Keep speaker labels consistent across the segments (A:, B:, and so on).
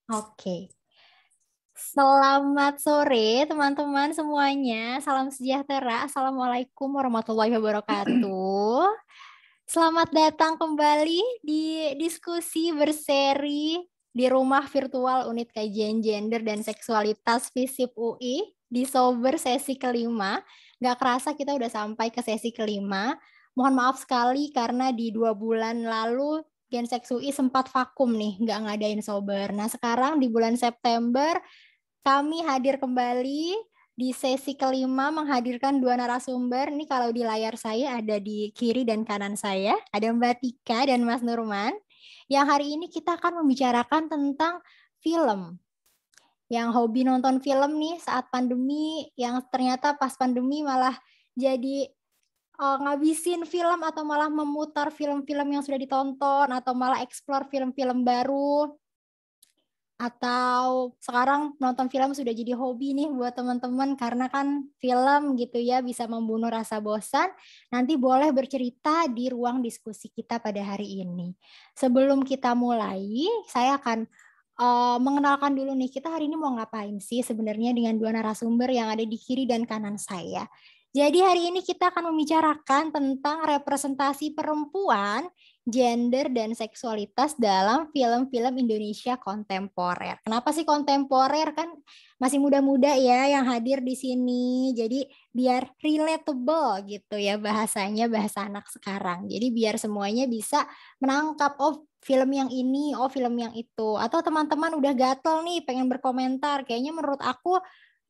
A: Oke. Selamat sore teman-teman semuanya. Salam sejahtera. Assalamualaikum warahmatullahi wabarakatuh. Selamat datang kembali di diskusi berseri di rumah virtual Unit Kajian Gender dan Seksualitas FISIP UI di Sober sesi kelima. Gak kerasa kita udah sampai ke sesi kelima. Mohon maaf sekali karena di 2 bulan lalu Genseks UI sempat vakum nih, nggak ngadain Sober. Nah sekarang di bulan September kami hadir kembali di sesi kelima menghadirkan 2 narasumber. Ini kalau di layar saya ada di kiri dan kanan saya. Ada Mbak Tika dan Mas Nurman. Yang hari ini kita akan membicarakan tentang film. Yang hobi nonton film nih saat pandemi, yang ternyata pas pandemi malah jadi ngabisin film atau malah memutar film-film yang sudah ditonton atau malah explore film-film baru. Atau sekarang nonton film sudah jadi hobi nih buat teman-teman karena kan film gitu ya bisa membunuh rasa bosan. Nanti boleh bercerita di ruang diskusi kita pada hari ini. Sebelum kita mulai, saya akan mengenalkan dulu nih kita hari ini mau ngapain sih sebenarnya dengan 2 narasumber yang ada di kiri dan kanan saya. Jadi hari ini kita akan membicarakan tentang representasi perempuan, gender, dan seksualitas dalam film-film Indonesia kontemporer. Kenapa sih kontemporer? Kan masih muda-muda ya yang hadir di sini. Jadi biar relatable gitu ya bahasanya, bahasa anak sekarang. Jadi biar semuanya bisa menangkap, oh film yang ini, oh film yang itu. Atau teman-teman udah gatel nih pengen berkomentar. Kayaknya menurut aku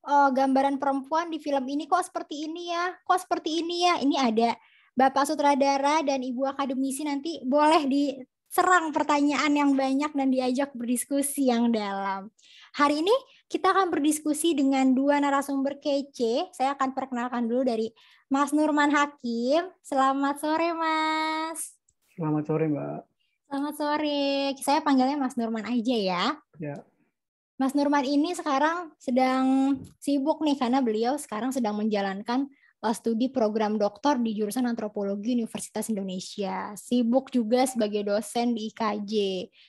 A: gambaran perempuan di film ini kok seperti ini ya, kok seperti ini ya. Ini ada Bapak Sutradara dan Ibu Akademisi, nanti boleh diserang pertanyaan yang banyak dan diajak berdiskusi yang dalam. Hari ini kita akan berdiskusi dengan 2 narasumber kece. Saya akan perkenalkan dulu dari Mas Nurman Hakim. Selamat sore, Mas.
B: Selamat sore, Mbak.
A: Selamat sore. Saya panggilnya Mas Nurman aja ya.
B: Ya.
A: Mas Nurman ini sekarang sedang sibuk nih karena beliau sekarang sedang menjalankan studi program doktor di jurusan Antropologi Universitas Indonesia. Sibuk juga sebagai dosen di IKJ.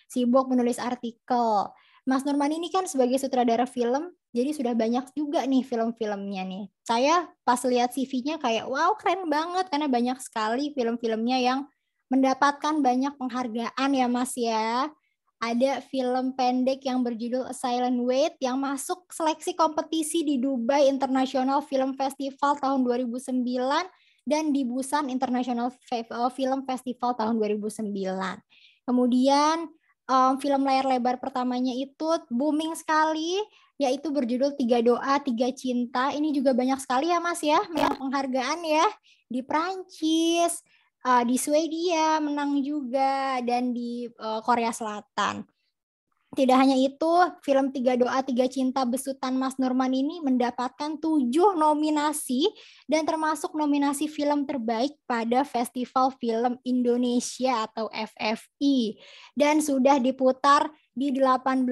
A: Sibuk menulis artikel. Mas Nurman ini kan sebagai sutradara film, jadi sudah banyak juga nih film-filmnya nih. Saya pas lihat CV-nya kayak wow keren banget karena banyak sekali film-filmnya yang mendapatkan banyak penghargaan ya Mas ya. Ada film pendek yang berjudul A Silent Wait yang masuk seleksi kompetisi di Dubai International Film Festival tahun 2009 dan di Busan International Film Festival tahun 2009. Kemudian film layar lebar pertamanya itu booming sekali, yaitu berjudul Tiga Doa, Tiga Cinta. Ini juga banyak sekali ya Mas ya, yang penghargaan ya di Prancis, di Swedia menang juga, dan di Korea Selatan. Tidak hanya itu, film Tiga Doa Tiga Cinta besutan Mas Nurman ini mendapatkan 7 nominasi dan termasuk nominasi film terbaik pada Festival Film Indonesia atau FFI, dan sudah diputar di 18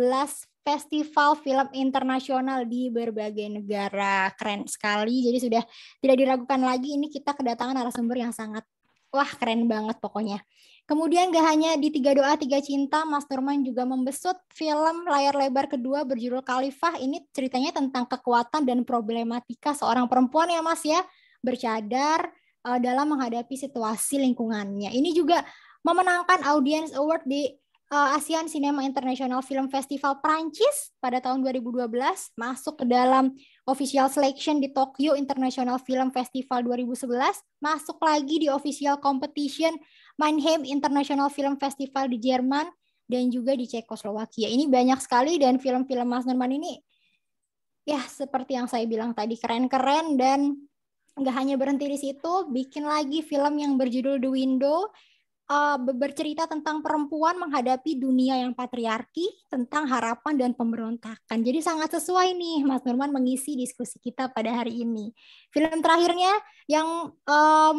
A: festival film internasional di berbagai negara. Keren sekali. Jadi sudah tidak diragukan lagi, ini kita kedatangan narasumber yang sangat wah keren banget pokoknya. Kemudian gak hanya di Tiga Doa Tiga Cinta, Mas Nurman juga membesut film layar lebar kedua berjudul Khalifah. Ini ceritanya tentang kekuatan dan problematika seorang perempuan ya Mas ya, bercadar dalam menghadapi situasi lingkungannya. Ini juga memenangkan Audience Award di ASEAN Cinema International Film Festival Prancis pada tahun 2012, masuk ke dalam official selection di Tokyo International Film Festival 2011, masuk lagi di official competition Mannheim International Film Festival di Jerman, dan juga di Cekoslowakia. Ini banyak sekali, dan film-film Mas Nurman ini ya seperti yang saya bilang tadi keren-keren, dan nggak hanya berhenti di situ, bikin lagi film yang berjudul The Window, bercerita tentang perempuan menghadapi dunia yang patriarki, tentang harapan dan pemberontakan. Jadi sangat sesuai nih Mas Nurman mengisi diskusi kita pada hari ini. Film terakhirnya yang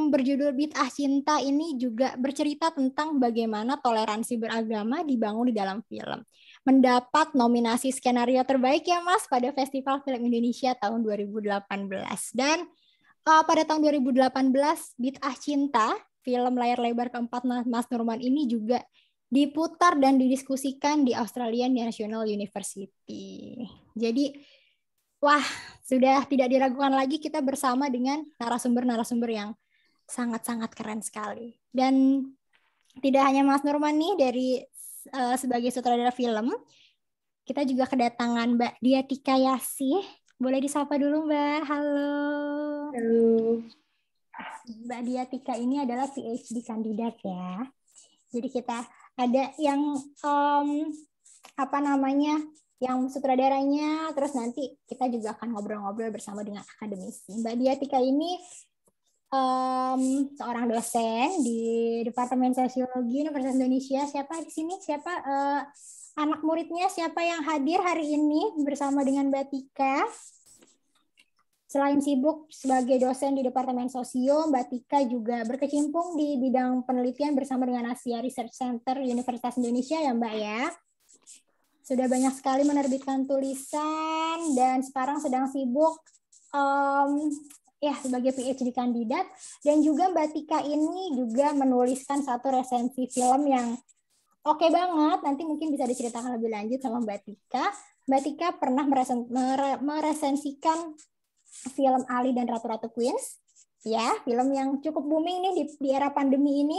A: berjudul Bid'ah Cinta ini juga bercerita tentang bagaimana toleransi beragama dibangun di dalam film. Mendapat nominasi skenario terbaik ya Mas pada Festival Film Indonesia tahun 2018. Dan pada tahun 2018 Bid'ah Cinta, film layar lebar keempat Mas Nurman ini juga diputar dan didiskusikan di Australian National University. Jadi, wah, sudah tidak diragukan lagi kita bersama dengan narasumber-narasumber yang sangat-sangat keren sekali. Dan tidak hanya Mas Nurman nih dari sebagai sutradara film, kita juga kedatangan Mbak Dia Tika Yasih. Boleh disapa dulu Mbak. Halo.
B: Halo.
A: Mbak Dia Tika ini adalah PhD kandidat ya. Jadi kita ada yang yang sutradaranya, terus nanti kita juga akan ngobrol-ngobrol bersama dengan akademisi. Mbak Dia Tika ini seorang dosen di Departemen Sosiologi Universitas Indonesia. Siapa di sini? Siapa anak muridnya? Siapa yang hadir hari ini bersama dengan Mbak Tika? Selain sibuk sebagai dosen di Departemen Sosio, Mbak Tika juga berkecimpung di bidang penelitian bersama dengan Asia Research Center Universitas Indonesia ya Mbak ya. Sudah banyak sekali menerbitkan tulisan dan sekarang sedang sibuk sebagai PhD kandidat, dan juga Mbak Tika ini juga menuliskan satu resensi film yang oke banget. Nanti mungkin bisa diceritakan lebih lanjut sama Mbak Tika. Mbak Tika pernah meresensikan film Ali dan Ratu-Ratu Queens, ya, film yang cukup booming nih di era pandemi ini,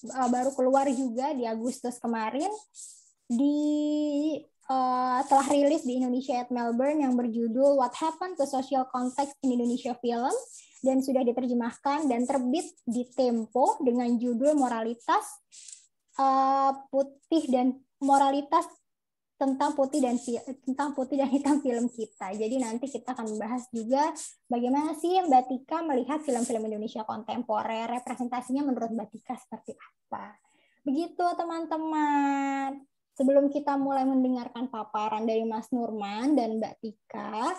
A: baru keluar juga di Agustus kemarin, telah rilis di Indonesia at Melbourne yang berjudul What Happened to Social Context in Indonesia Film, dan sudah diterjemahkan dan terbit di Tempo dengan judul Moralitas Putih dan Moralitas tentang putih dan hitam film kita. Jadi nanti kita akan membahas juga bagaimana sih Mbak Tika melihat film-film Indonesia kontemporer, representasinya menurut Mbak Tika seperti apa. Begitu teman-teman. Sebelum kita mulai mendengarkan paparan dari Mas Nurman dan Mbak Tika,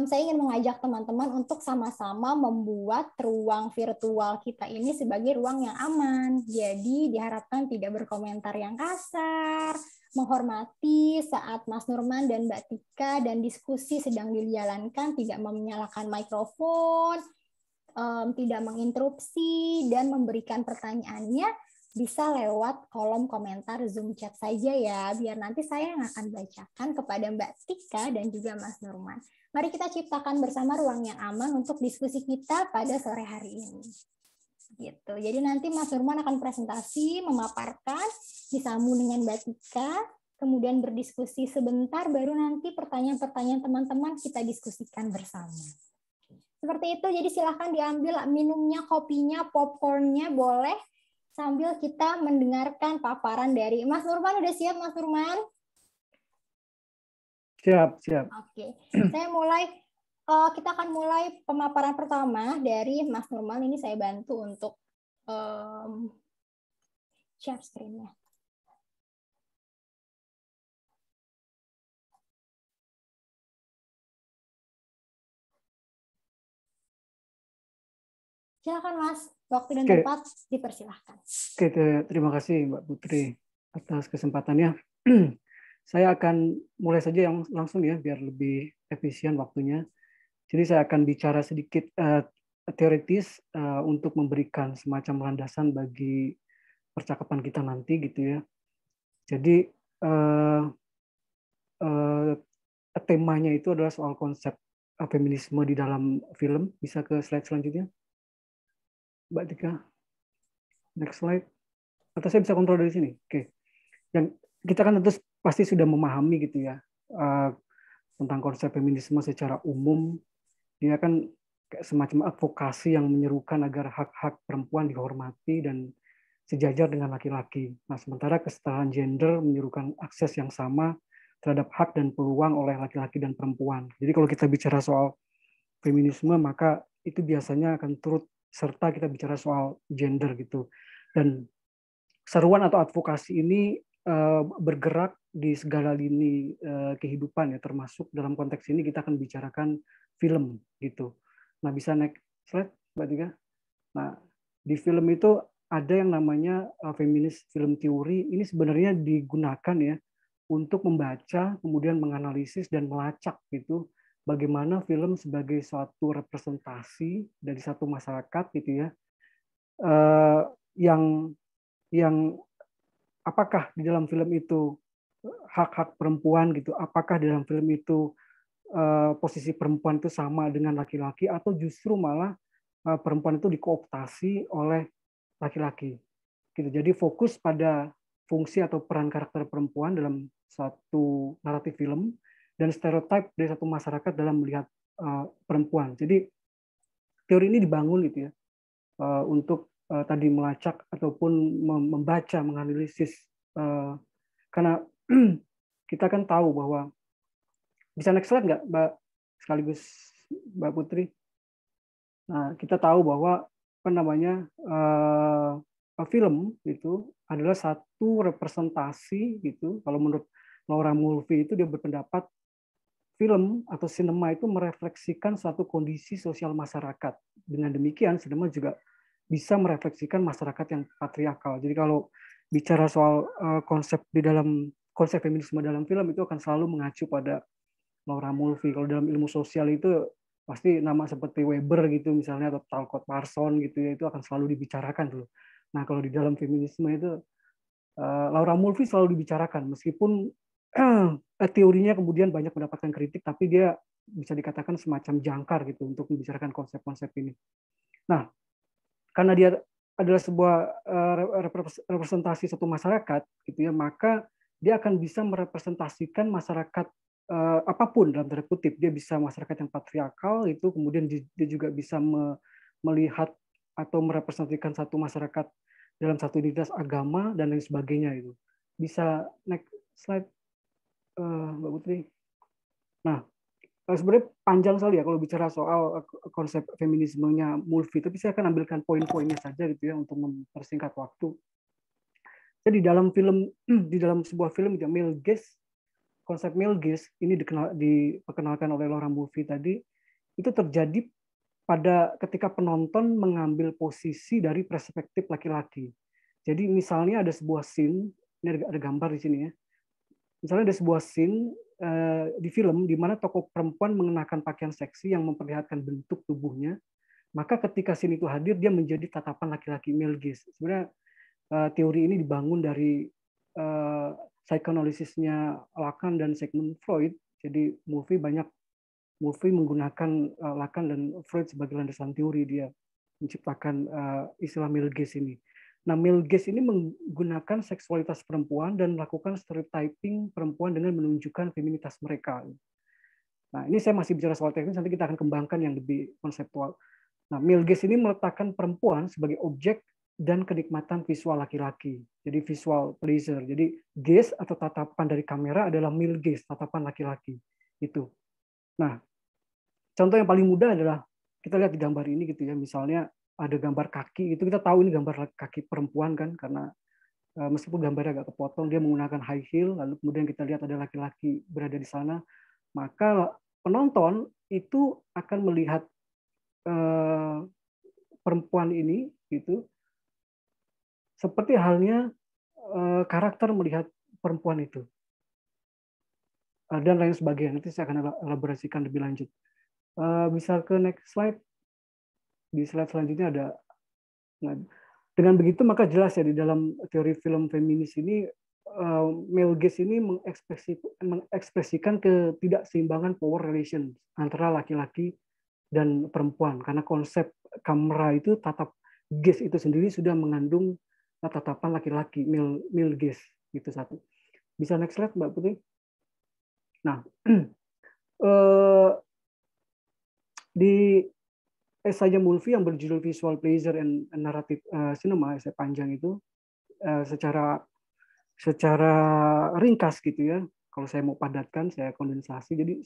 A: saya ingin mengajak teman-teman untuk sama-sama membuat ruang virtual kita ini sebagai ruang yang aman. Jadi diharapkan tidak berkomentar yang kasar, menghormati saat Mas Nurman dan Mbak Tika dan diskusi sedang dijalankan, tidak menyalakan mikrofon, tidak menginterupsi, dan memberikan pertanyaannya bisa lewat kolom komentar Zoom chat saja ya, biar nanti saya yang akan bacakan kepada Mbak Tika dan juga Mas Nurman. Mari kita ciptakan bersama ruang yang aman untuk diskusi kita pada sore hari ini. Gitu. Jadi nanti Mas Nurman akan presentasi, memaparkan, disambung dengan Mbak Tika, kemudian berdiskusi sebentar, baru nanti pertanyaan-pertanyaan teman-teman kita diskusikan bersama. Seperti itu, jadi silahkan diambil minumnya, kopinya, popcornnya, boleh, sambil kita mendengarkan paparan dari Mas Nurman. Udah siap Mas Nurman?
C: Siap.
A: Oke, kita akan mulai pemaparan pertama dari Mas Nurman. Ini saya bantu untuk share screen-nya. Silakan Mas, waktu dan tempat dipersilahkan.
C: Oke, terima kasih Mbak Putri atas kesempatannya. Saya akan mulai saja yang langsung ya, biar lebih efisien waktunya. Jadi saya akan bicara sedikit teoritis untuk memberikan semacam landasan bagi percakapan kita nanti gitu ya. Jadi temanya itu adalah soal konsep feminisme di dalam film. Bisa ke slide selanjutnya, Mbak Tika. Next slide. Atau saya bisa kontrol dari sini. Oke. Yang kita kan tentu pasti sudah memahami gitu ya tentang konsep feminisme secara umum. Dia kan semacam advokasi yang menyerukan agar hak-hak perempuan dihormati dan sejajar dengan laki-laki. Nah, sementara kesetaraan gender menyerukan akses yang sama terhadap hak dan peluang oleh laki-laki dan perempuan. Jadi kalau kita bicara soal feminisme, maka itu biasanya akan turut serta kita bicara soal gender gitu. Dan seruan atau advokasi ini bergerak di segala lini kehidupan ya, termasuk dalam konteks ini kita akan bicarakan film gitu. Nah, bisa next slide Mbak Tika. Nah, di film itu ada yang namanya feminist film theory. Ini sebenarnya digunakan ya untuk membaca, kemudian menganalisis dan melacak gitu bagaimana film sebagai suatu representasi dari satu masyarakat gitu ya, yang apakah di dalam film itu hak-hak perempuan gitu, apakah di dalam film itu posisi perempuan itu sama dengan laki-laki, atau justru malah perempuan itu dikooptasi oleh laki-laki gitu. Jadi fokus pada fungsi atau peran karakter perempuan dalam satu naratif film, dan stereotip dari satu masyarakat dalam melihat perempuan. Jadi teori ini dibangun gitu ya, untuk tadi melacak ataupun membaca, menganalisis, karena kita kan tahu bahwa, bisa next slide nggak Mbak, sekaligus Mbak Putri? Nah, kita tahu bahwa apa namanya, film itu adalah satu representasi gitu. Kalau menurut Laura Mulvey itu, dia berpendapat film atau sinema itu merefleksikan suatu kondisi sosial masyarakat. Dengan demikian, sinema juga bisa merefleksikan masyarakat yang patriarkal. Jadi kalau bicara soal konsep feminisme dalam film, itu akan selalu mengacu pada Laura Mulvey. Kalau dalam ilmu sosial itu pasti nama seperti Weber gitu misalnya, atau Talcott Parsons gitu ya, itu akan selalu dibicarakan dulu. Nah, kalau di dalam feminisme itu Laura Mulvey selalu dibicarakan, meskipun teorinya kemudian banyak mendapatkan kritik, tapi dia bisa dikatakan semacam jangkar gitu untuk membicarakan konsep-konsep ini. Nah, karena dia adalah sebuah representasi satu masyarakat gitu ya, maka dia akan bisa merepresentasikan masyarakat apapun dalam tanda kutip. Dia bisa masyarakat yang patriarkal itu, kemudian dia juga bisa melihat atau merepresentasikan satu masyarakat dalam satu identitas agama dan lain sebagainya itu. Bisa next slide Mbak Putri. Nah, sebenarnya panjang sekali ya kalau bicara soal konsep feminismenya Mulvey, tapi saya akan ambilkan poin-poinnya saja gitu ya untuk mempersingkat waktu. Jadi di dalam sebuah film itu male gaze, konsep male gaze ini diperkenalkan oleh Laura Mulvey tadi, itu terjadi pada ketika penonton mengambil posisi dari perspektif laki-laki. Jadi misalnya ada sebuah scene, ini ada gambar di sini ya. Misalnya ada sebuah scene di film di mana tokoh perempuan mengenakan pakaian seksi yang memperlihatkan bentuk tubuhnya, maka ketika scene itu hadir, dia menjadi tatapan laki-laki, male gaze. Sebenarnya teori ini dibangun dari psikoanalisisnya Lacan dan Sigmund Freud. Jadi Mulvey menggunakan Lacan dan Freud sebagai landasan teori, dia menciptakan istilah male gaze ini. Nah, male gaze ini menggunakan seksualitas perempuan dan melakukan stereotyping perempuan dengan menunjukkan feminitas mereka. Nah, ini saya masih bicara soal teknis, nanti kita akan kembangkan yang lebih konseptual. Nah, male gaze ini meletakkan perempuan sebagai objek dan kenikmatan visual laki-laki. Jadi visual pleasure. Jadi gaze atau tatapan dari kamera adalah male gaze, tatapan laki-laki. Itu. Nah, contoh yang paling mudah adalah kita lihat di gambar ini gitu ya. Misalnya ada gambar kaki, itu kita tahu ini gambar kaki perempuan kan, karena meskipun gambarnya agak kepotong, dia menggunakan high heel, lalu kemudian kita lihat ada laki-laki berada di sana, maka penonton itu akan melihat perempuan ini gitu seperti halnya karakter melihat perempuan itu dan lain sebagainya. Nanti saya akan elaborasikan lebih lanjut. Bisa ke next slide. Di slide selanjutnya ada. Nah, dengan begitu maka jelas ya di dalam teori film feminis ini male gaze ini mengekspresikan ketidakseimbangan power relation antara laki-laki dan perempuan, karena konsep kamera itu, tatap gaze itu sendiri sudah mengandung tatapan laki-laki, male gaze gitu satu. Bisa next slide Mbak Putri. Nah, di esainya Mulvey yang berjudul Visual Pleasure and Narrative Cinema, esai panjang itu, secara ringkas gitu ya, kalau saya mau padatkan, saya kondensasi. Jadi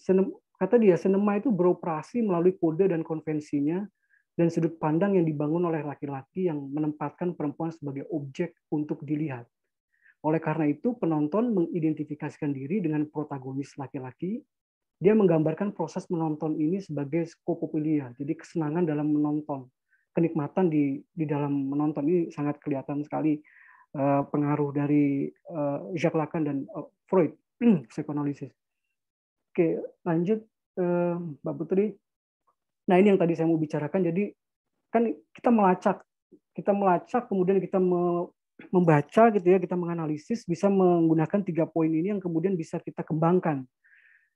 C: kata dia, sinema itu beroperasi melalui kode dan konvensinya dan sudut pandang yang dibangun oleh laki-laki yang menempatkan perempuan sebagai objek untuk dilihat. Oleh karena itu, penonton mengidentifikasikan diri dengan protagonis laki-laki. Dia menggambarkan proses menonton ini sebagai skopopilia, jadi kesenangan dalam menonton, kenikmatan di dalam menonton. Ini sangat kelihatan sekali pengaruh dari Jacques Lacan dan Freud, psikoanalisis. Oke, lanjut Mbak Putri. Nah, ini yang tadi saya mau bicarakan. Jadi kan kita melacak, kemudian kita membaca gitu ya, kita menganalisis, bisa menggunakan 3 poin ini yang kemudian bisa kita kembangkan.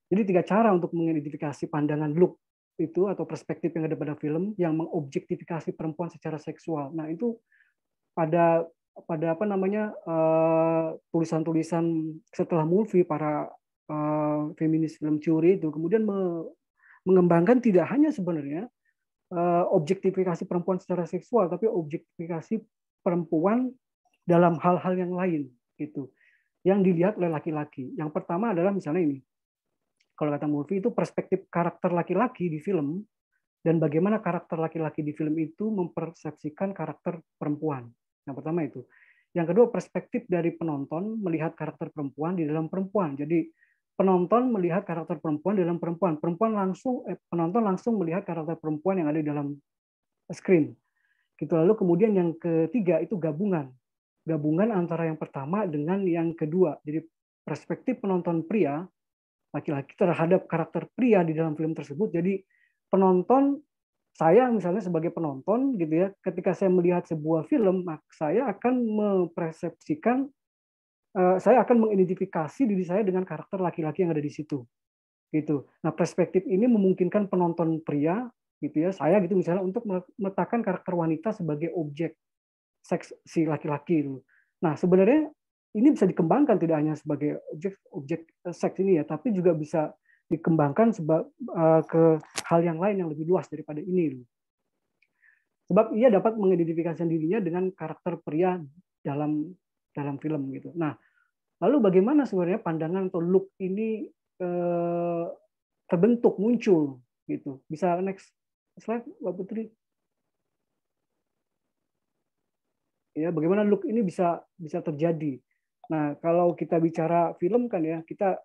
C: Jadi 3 cara untuk mengidentifikasi pandangan look itu atau perspektif yang ada pada film yang mengobjektifikasi perempuan secara seksual. Nah, itu pada apa namanya tulisan-tulisan setelah movie para feminis film teori itu kemudian mengembangkan tidak hanya sebenarnya objektifikasi perempuan secara seksual, tapi objektifikasi perempuan dalam hal-hal yang lain gitu, yang dilihat oleh laki-laki. Yang pertama adalah misalnya ini, kalau kata movie itu perspektif karakter laki-laki di film dan bagaimana karakter laki-laki di film itu mempersepsikan karakter perempuan. Yang pertama itu. Yang kedua, perspektif dari penonton melihat karakter perempuan di dalam perempuan. Jadi penonton melihat karakter perempuan di dalam perempuan. Penonton langsung melihat karakter perempuan yang ada di dalam screen. Gitu. Lalu kemudian yang ketiga itu gabungan antara yang pertama dengan yang kedua. Jadi perspektif penonton pria, laki-laki terhadap karakter pria di dalam film tersebut. Jadi penonton, saya misalnya sebagai penonton gitu ya, ketika saya melihat sebuah film, saya akan mempersepsikan, saya akan mengidentifikasi diri saya dengan karakter laki-laki yang ada di situ. Gitu. Nah, perspektif ini memungkinkan penonton pria gitu ya, saya gitu misalnya untuk meletakkan karakter wanita sebagai objek seks si laki-laki itu. Nah, sebenarnya ini bisa dikembangkan tidak hanya sebagai objek seks ini ya, tapi juga bisa dikembangkan ke hal yang lain yang lebih luas daripada ini. Sebab ia dapat mengidentifikasi dirinya dengan karakter pria dalam film gitu. Nah, lalu bagaimana sebenarnya pandangan atau look ini terbentuk, muncul gitu. Bisa next slide, Mbak Putri. Ya, bagaimana look ini bisa terjadi. Nah, kalau kita bicara film kan ya, kita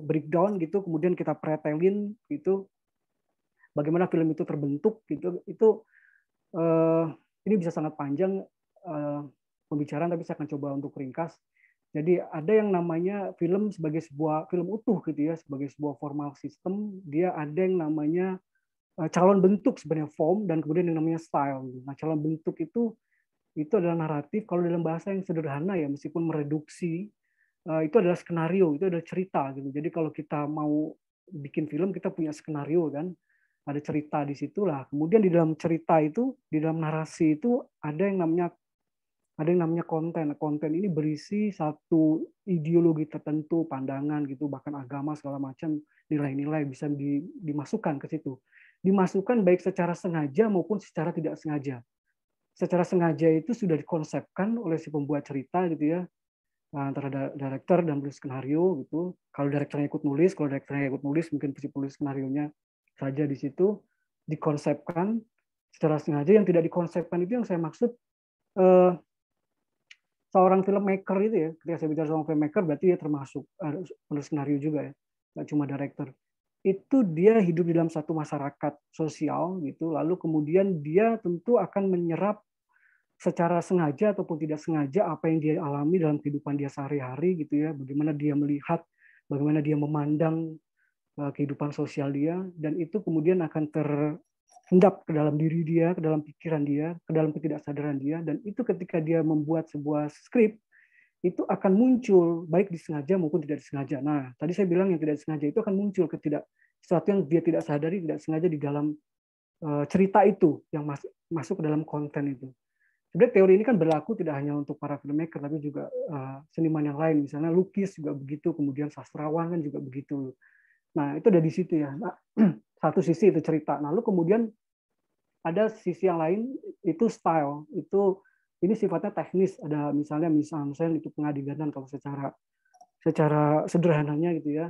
C: breakdown gitu, kemudian kita pretelin gitu, bagaimana film itu terbentuk gitu, itu ini bisa sangat panjang pembicaraan, tapi saya akan coba untuk ringkas. Jadi ada yang namanya film sebagai sebuah film utuh gitu ya, sebagai sebuah formal system, dia ada yang namanya calon bentuk sebenarnya form, dan kemudian yang namanya style. Nah, calon bentuk itu adalah naratif. Kalau dalam bahasa yang sederhana ya, meskipun mereduksi, itu adalah skenario, itu adalah cerita gitu. Jadi kalau kita mau bikin film, kita punya skenario kan, ada cerita di situlah. Kemudian di dalam cerita itu, di dalam narasi itu ada yang namanya konten. Konten ini berisi satu ideologi tertentu, pandangan gitu, bahkan agama segala macam, nilai-nilai bisa dimasukkan ke situ. Dimasukkan baik secara sengaja maupun secara tidak sengaja. Secara sengaja itu sudah dikonsepkan oleh si pembuat cerita gitu ya, antara director dan penulis skenario gitu. Kalau directornya ikut nulis, kalau directornya ikut nulis, mungkin si penulis skenarionya saja di situ dikonsepkan secara sengaja. Yang tidak dikonsepkan itu yang saya maksud seorang filmmaker itu ya. Ketika saya bicara seorang filmmaker berarti dia termasuk penulis skenario juga ya, nggak cuma director. Itu dia hidup di dalam satu masyarakat sosial gitu, lalu kemudian dia tentu akan menyerap secara sengaja ataupun tidak sengaja apa yang dia alami dalam kehidupan dia sehari-hari gitu ya, bagaimana dia melihat, bagaimana dia memandang kehidupan sosial dia, dan itu kemudian akan terendap ke dalam diri dia, ke dalam pikiran dia, ke dalam ketidaksadaran dia, dan itu ketika dia membuat sebuah skrip itu akan muncul baik disengaja maupun tidak disengaja. Nah, tadi saya bilang yang tidak disengaja itu akan muncul sesuatu yang dia tidak sadari, tidak sengaja di dalam cerita itu yang masuk ke dalam konten itu. Sebenarnya teori ini kan berlaku tidak hanya untuk para filmmaker, tapi juga seniman yang lain. Misalnya lukis juga begitu, kemudian sastrawan kan juga begitu. Nah, itu ada di situ ya. Nah, satu sisi itu cerita. Lalu kemudian ada sisi yang lain, itu style. Ini sifatnya teknis. Ada misalnya itu pengadeganan kalau secara sederhananya gitu ya.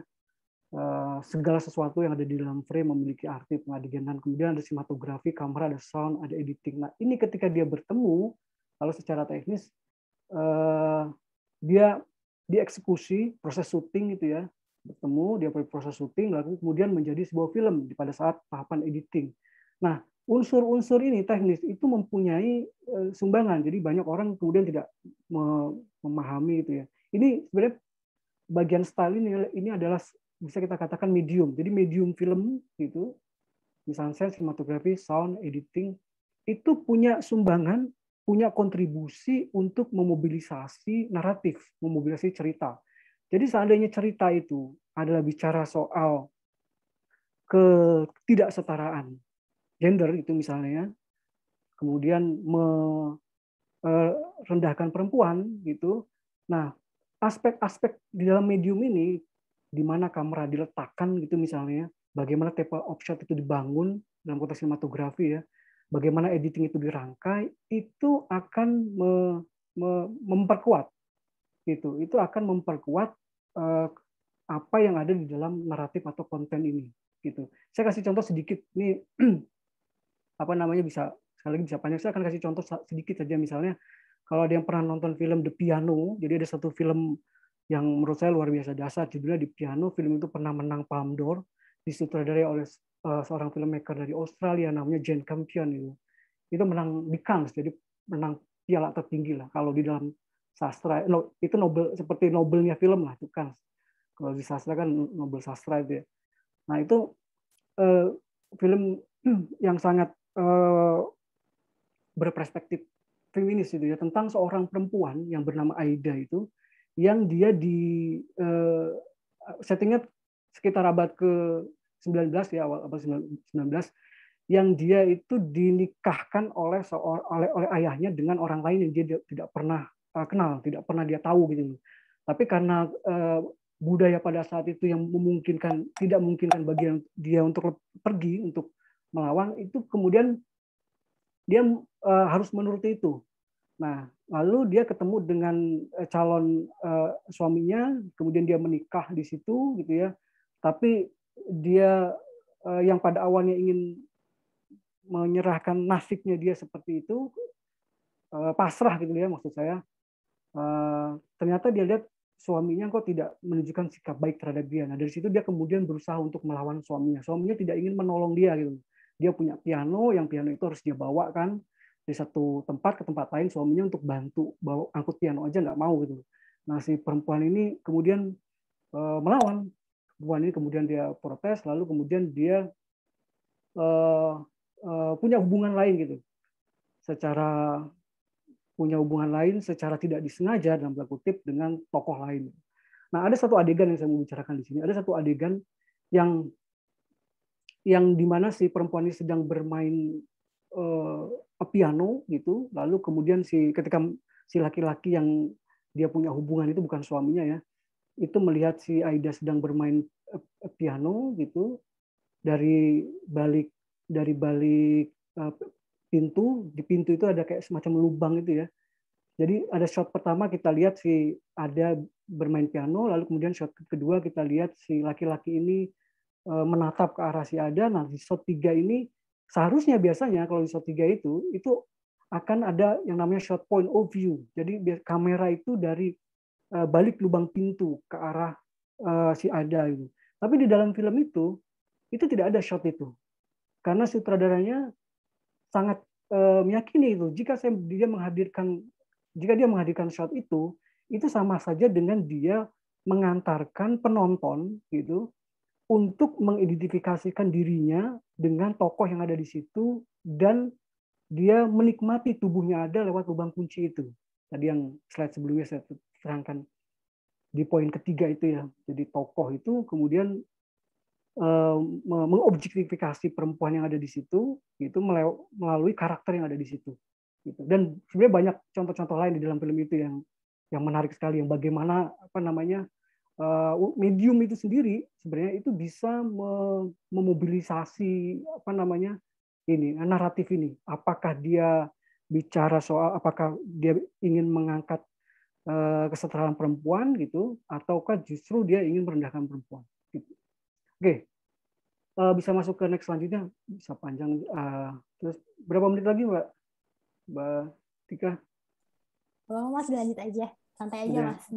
C: Segala sesuatu yang ada di dalam frame memiliki arti pengadeganan. Kemudian ada sinematografi, kamera, ada sound, ada editing. Nah, ini ketika dia bertemu, kalau secara teknis dia dieksekusi proses syuting gitu ya, bertemu dia proses syuting, lalu kemudian menjadi sebuah film pada saat tahapan editing. Nah, unsur-unsur ini teknis itu mempunyai sumbangan. Jadi banyak orang kemudian tidak memahami itu ya. Ini sebenarnya bagian style ini adalah bisa kita katakan medium. Jadi medium film gitu, misalnya sinematografi, sound, editing, itu punya sumbangan punya kontribusi untuk memobilisasi naratif, memobilisasi cerita. Jadi seandainya cerita itu adalah bicara soal ketidaksetaraan gender itu misalnya, kemudian merendahkan perempuan gitu. Nah, aspek-aspek di dalam medium ini di mana kamera diletakkan gitu misalnya, bagaimana tape of shot itu dibangun dalam konteks sinematografi ya, bagaimana editing itu dirangkai, itu akan memperkuat gitu. Itu akan memperkuat apa yang ada di dalam naratif atau konten ini gitu. Saya kasih contoh sedikit nih apa namanya bisa sekali lagi bisa panjang. Saya akan kasih contoh sedikit saja misalnya kalau ada yang pernah nonton film The Piano, jadi ada satu film yang menurut saya luar biasa dahsyat judulnya The Piano. Film itu pernah menang Palme d'Or, disutradarai oleh seorang filmmaker dari Australia namanya Jane Campion itu. Itu menang di Cannes, jadi menang piala tertinggi lah kalau di dalam sastra. No, itu Nobel seperti Nobelnya film lah itu Cannes. Kalau di sastra kan Nobel sastra itu ya. Nah itu film yang sangat berperspektif feminis itu ya, tentang seorang perempuan yang bernama Aida itu, yang dia di settingnya sekitar abad ke-19 ya, awal 19, yang dia itu dinikahkan oleh ayahnya dengan orang lain yang dia tidak pernah kenal, tidak pernah dia tahu gitu. Tapi karena budaya pada saat itu yang tidak memungkinkan bagi dia untuk pergi untuk melawan, itu kemudian dia harus menuruti itu. Nah, lalu dia ketemu dengan calon suaminya, kemudian dia menikah di situ gitu ya. Tapi dia yang pada awalnya ingin menyerahkan nasibnya dia seperti itu, pasrah gitu ya maksud saya. Ternyata dia lihat suaminya kok tidak menunjukkan sikap baik terhadap dia. Nah, dari situ dia kemudian berusaha untuk melawan suaminya. Suaminya tidak ingin menolong dia gitu. Dia punya piano, yang piano itu harus dia bawa kan dari satu tempat ke tempat lain, suaminya untuk bantu bawa angkut piano aja nggak mau gitu. Nah, si perempuan ini kemudian melawan. Perempuan ini kemudian dia protes, lalu kemudian dia punya hubungan lain gitu. Punya hubungan lain secara tidak disengaja dalam tanda kutip dengan tokoh lain. Nah, ada satu adegan yang saya mau bicarakan di sini. Ada satu adegan yang di mana si perempuan ini sedang bermain piano gitu, lalu kemudian ketika si laki-laki yang dia punya hubungan itu bukan suaminya ya, itu melihat si Aida sedang bermain piano gitu, dari balik pintu, di pintu itu ada kayak semacam lubang itu ya. Jadi ada shot pertama kita lihat si Ada bermain piano, lalu kemudian shot kedua kita lihat si laki-laki ini menatap ke arah si Ada. Nah, di shot 3 ini seharusnya biasanya kalau di shot 3 itu akan ada yang namanya shot point of view. Jadi kamera itu dari balik lubang pintu ke arah si Ada itu. Tapi di dalam film itu tidak ada shot itu. Karena sutradaranya sangat meyakini itu jika dia menghadirkan shot itu sama saja dengan dia mengantarkan penonton gitu untuk mengidentifikasikan dirinya dengan tokoh yang ada di situ, dan dia menikmati tubuhnya Ada lewat lubang kunci itu. Tadi yang slide sebelumnya saya terangkan di poin ketiga itu ya. Jadi tokoh itu kemudian mengobjektifikasi perempuan yang ada di situ gitu melalui karakter yang ada di situ gitu. Dan sebenarnya banyak contoh-contoh lain di dalam film itu yang menarik sekali, yang bagaimana medium itu sendiri sebenarnya itu bisa memobilisasi naratif ini. Apakah dia bicara soal apakah dia ingin mengangkat kesetaraan perempuan gitu, ataukah justru dia ingin merendahkan perempuan gitu. Oke, bisa masuk ke next selanjutnya, bisa panjang. Terus berapa menit lagi Mbak Tika?
A: Oh, Mas lanjut aja, santai aja Mas.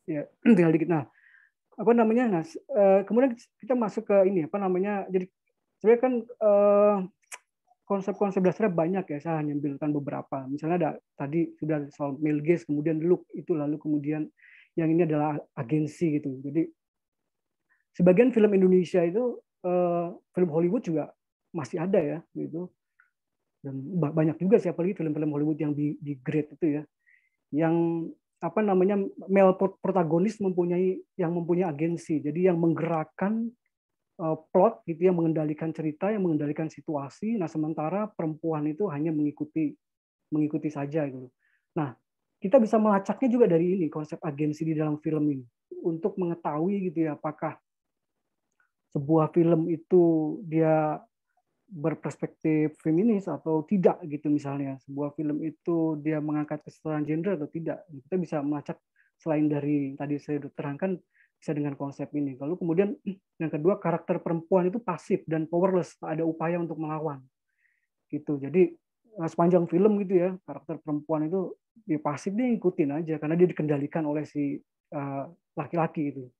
C: Ya, tinggal dikit. Nah, kemudian kita masuk ke ini jadi sebenarnya kan konsep-konsep dasarnya banyak ya, saya hanya ambilkan beberapa. Misalnya ada tadi sudah soal male gaze, kemudian look itu, lalu kemudian yang ini adalah agensi gitu. Jadi sebagian film Indonesia itu film Hollywood juga masih ada ya gitu. Dan banyak juga sih, apalagi film-film Hollywood yang di grade itu ya, yang apa namanya male protagonis mempunyai agensi, jadi yang menggerakkan plot gitu, yang mengendalikan cerita, yang mengendalikan situasi. Nah, sementara perempuan itu hanya mengikuti saja gitu. Nah, kita bisa melacaknya juga dari ini, konsep agensi di dalam film ini, untuk mengetahui gitu ya, apakah sebuah film itu dia berperspektif feminis atau tidak gitu, misalnya sebuah film itu dia mengangkat kesetaraan gender atau tidak. Kita bisa melacak selain dari tadi saya terangkan, bisa dengan konsep ini. Lalu kemudian yang kedua, karakter perempuan itu pasif dan powerless, tak ada upaya untuk melawan gitu. Jadi sepanjang film gitu ya, karakter perempuan itu dia pasif, dia ngikutin aja karena dia dikendalikan oleh si laki-laki itu.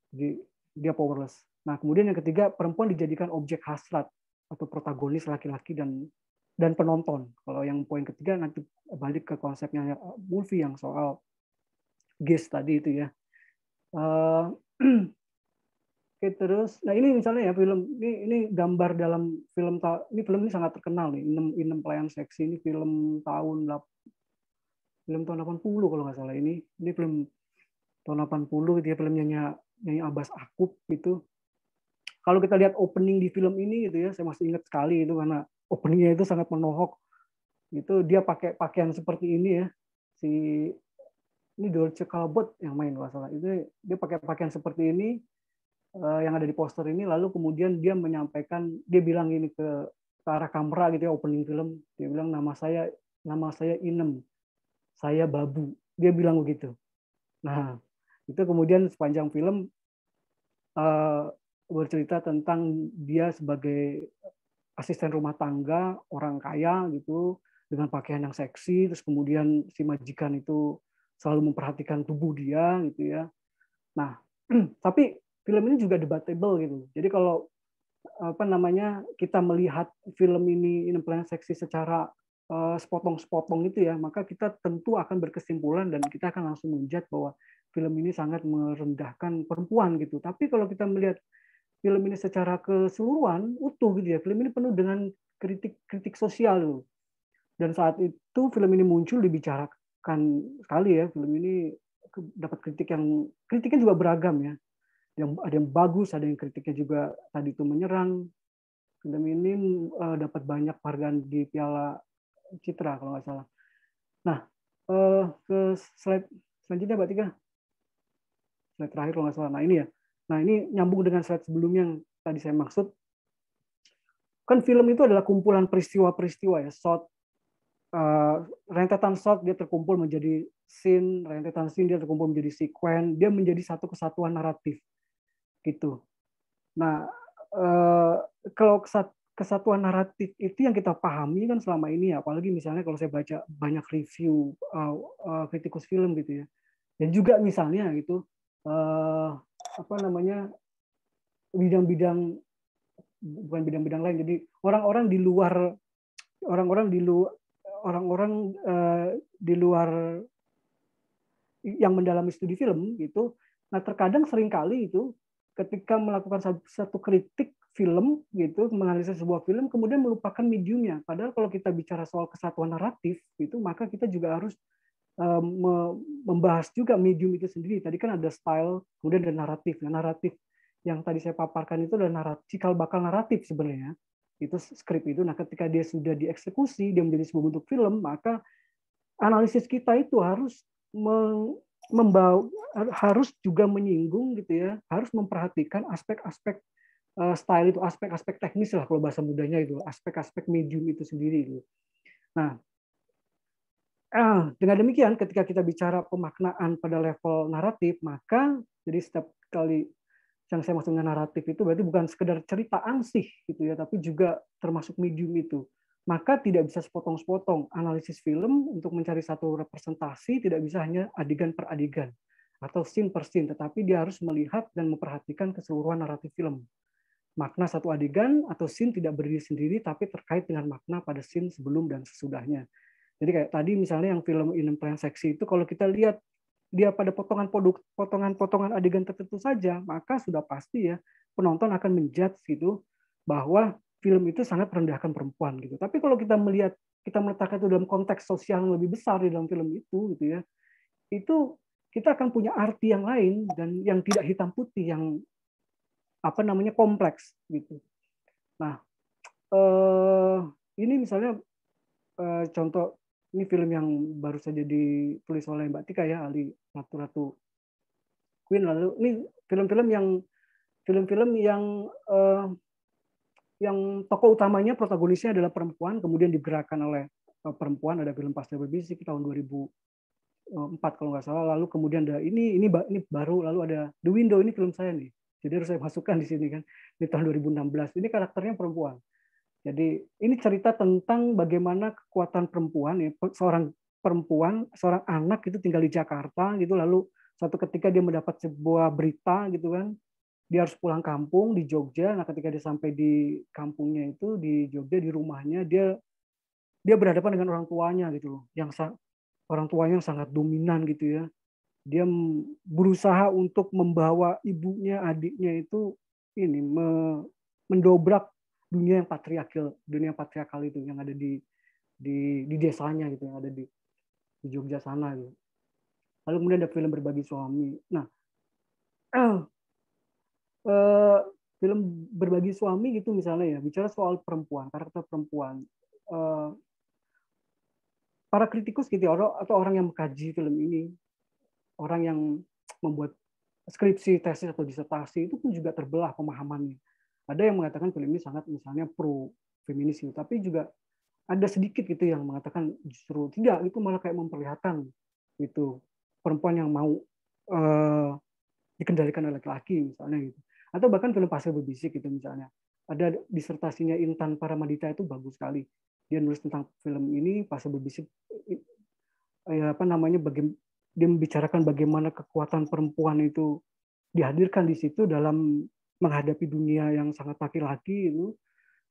C: Jadi dia powerless. Nah, kemudian yang ketiga, perempuan dijadikan objek hasrat atau protagonis laki-laki dan penonton. Kalau yang poin ketiga nanti balik ke konsepnya Mulvey yang soal gaze tadi itu ya. Oke, terus, nah ini misalnya ya film ini gambar dalam film ini sangat terkenal nih, Inem Pelayan Seksi. Ini film tahun 80 kalau nggak salah. Ini film tahun 80, dia film nyanyi Abbas Akub itu. Kalau kita lihat opening di film ini gitu ya, saya masih ingat sekali itu karena openingnya itu sangat menohok. Itu dia pakai pakaian seperti ini ya, ini Dorce Calbot yang main kalau salah. Itu dia pakai pakaian seperti ini yang ada di poster ini, lalu kemudian dia menyampaikan, dia bilang ini ke arah kamera gitu ya, opening film, dia bilang nama saya Inem, saya babu, dia bilang begitu. Nah, itu kemudian sepanjang film bercerita tentang dia sebagai asisten rumah tangga, orang kaya gitu, dengan pakaian yang seksi, terus kemudian si majikan itu selalu memperhatikan tubuh dia gitu ya. Nah, tapi film ini juga debatable gitu. Jadi kalau apa namanya kita melihat film ini Pelayan Seksi secara sepotong-sepotong itu ya, maka kita tentu akan berkesimpulan dan kita akan langsung menjudge bahwa film ini sangat merendahkan perempuan gitu. Tapi kalau kita melihat film ini secara keseluruhan utuh gitu ya, film ini penuh dengan kritik sosial loh. Dan saat itu film ini muncul, dibicarakan sekali ya, film ini dapat kritiknya juga beragam ya. Ada yang bagus, ada yang kritiknya juga tadi itu menyerang. Film ini dapat banyak penghargaan di Piala Citra kalau nggak salah. Nah, ke slide selanjutnya Mbak Tika. Slide terakhir kalau nggak salah. Nah ini ya. Nah ini nyambung dengan slide sebelumnya yang tadi saya maksud. Kan film itu adalah kumpulan peristiwa-peristiwa ya, shot, rentetan shot dia terkumpul menjadi scene, rentetan scene dia terkumpul menjadi sekuen, dia menjadi satu kesatuan naratif gitu. Nah, kalau kesatuan naratif itu yang kita pahami kan selama ini ya, apalagi misalnya kalau saya baca banyak review kritikus film gitu ya, dan juga misalnya gitu apa namanya bidang-bidang, bukan bidang-bidang lain, jadi orang-orang di luar yang mendalami studi film gitu. Nah, terkadang seringkali itu ketika melakukan satu kritik film gitu, menganalisis sebuah film, kemudian melupakan mediumnya. Padahal kalau kita bicara soal kesatuan naratif gitu, maka kita juga harus membahas juga medium itu sendiri. Tadi kan ada style, kemudian ada naratif. Nah, naratif yang tadi saya paparkan itu adalah cikal bakal naratif sebenarnya. Itu skrip itu. Nah, ketika dia sudah dieksekusi, dia menjadi sebuah bentuk film, maka analisis kita itu harus harus juga menyinggung gitu ya, harus memperhatikan aspek-aspek style itu, aspek-aspek teknis lah kalau bahasa mudanya itu, aspek-aspek medium itu sendiri itu. Nah, dengan demikian ketika kita bicara pemaknaan pada level naratif, maka jadi setiap kali yang saya maksud dengan naratif itu berarti bukan sekedar cerita ansih gitu ya, tapi juga termasuk medium itu. Maka tidak bisa sepotong-sepotong analisis film untuk mencari satu representasi, tidak bisa hanya adegan per adegan atau scene per scene, tetapi dia harus melihat dan memperhatikan keseluruhan naratif film. Makna satu adegan atau scene tidak berdiri sendiri, tapi terkait dengan makna pada scene sebelum dan sesudahnya. Jadi kayak tadi misalnya yang film Inem Pelayan Seksi itu, kalau kita lihat dia pada potongan-potongan adegan tertentu saja, maka sudah pasti ya penonton akan menjudge gitu bahwa film itu sangat merendahkan perempuan gitu. Tapi kalau kita meletakkan itu dalam konteks sosial yang lebih besar di dalam film itu gitu ya, itu kita akan punya arti yang lain dan yang tidak hitam putih, yang kompleks gitu. Nah, ini misalnya contoh, ini film yang baru saja ditulis oleh Mbak Tika ya, Ali Ratu Queen. Lalu ini film-film yang tokoh utamanya, protagonisnya adalah perempuan, kemudian digerakkan oleh perempuan. Ada film Pastel Berbisik tahun 2004 kalau nggak salah. Lalu kemudian ada ini baru, lalu ada The Window, ini film saya nih. Jadi harus saya masukkan di sini kan, di tahun 2016. Ini karakternya perempuan. Jadi ini cerita tentang bagaimana kekuatan perempuan, ya, seorang perempuan, seorang anak itu tinggal di Jakarta gitu, lalu suatu ketika dia mendapat sebuah berita gitu kan, dia harus pulang kampung di Jogja. Nah, ketika dia sampai di kampungnya itu di Jogja, di rumahnya, dia berhadapan dengan orang tuanya gitu loh, orang tuanya yang sangat dominan gitu ya. Dia berusaha untuk membawa ibunya, adiknya itu mendobrak dunia yang patriarkal itu yang ada di desanya gitu, yang ada di Jogja sana gitu. Lalu kemudian ada film Berbagi Suami. Nah, film Berbagi Suami gitu misalnya ya, bicara soal perempuan, karakter perempuan. Para kritikus gitu atau orang yang mengkaji film ini, orang yang membuat skripsi, tesis atau disertasi, itu pun juga terbelah pemahamannya. Ada yang mengatakan film ini sangat misalnya pro feminis, tapi juga ada sedikit gitu yang mengatakan justru tidak, itu malah kayak memperlihatkan itu perempuan yang mau dikendalikan oleh laki-laki misalnya gitu. Atau bahkan film Pastel Berbisik gitu misalnya. Ada disertasinya Intan Paramadita, itu bagus sekali. Dia nulis tentang film ini, Pastel Berbisik, dia membicarakan bagaimana kekuatan perempuan itu dihadirkan di situ dalam menghadapi dunia yang sangat laki-laki itu,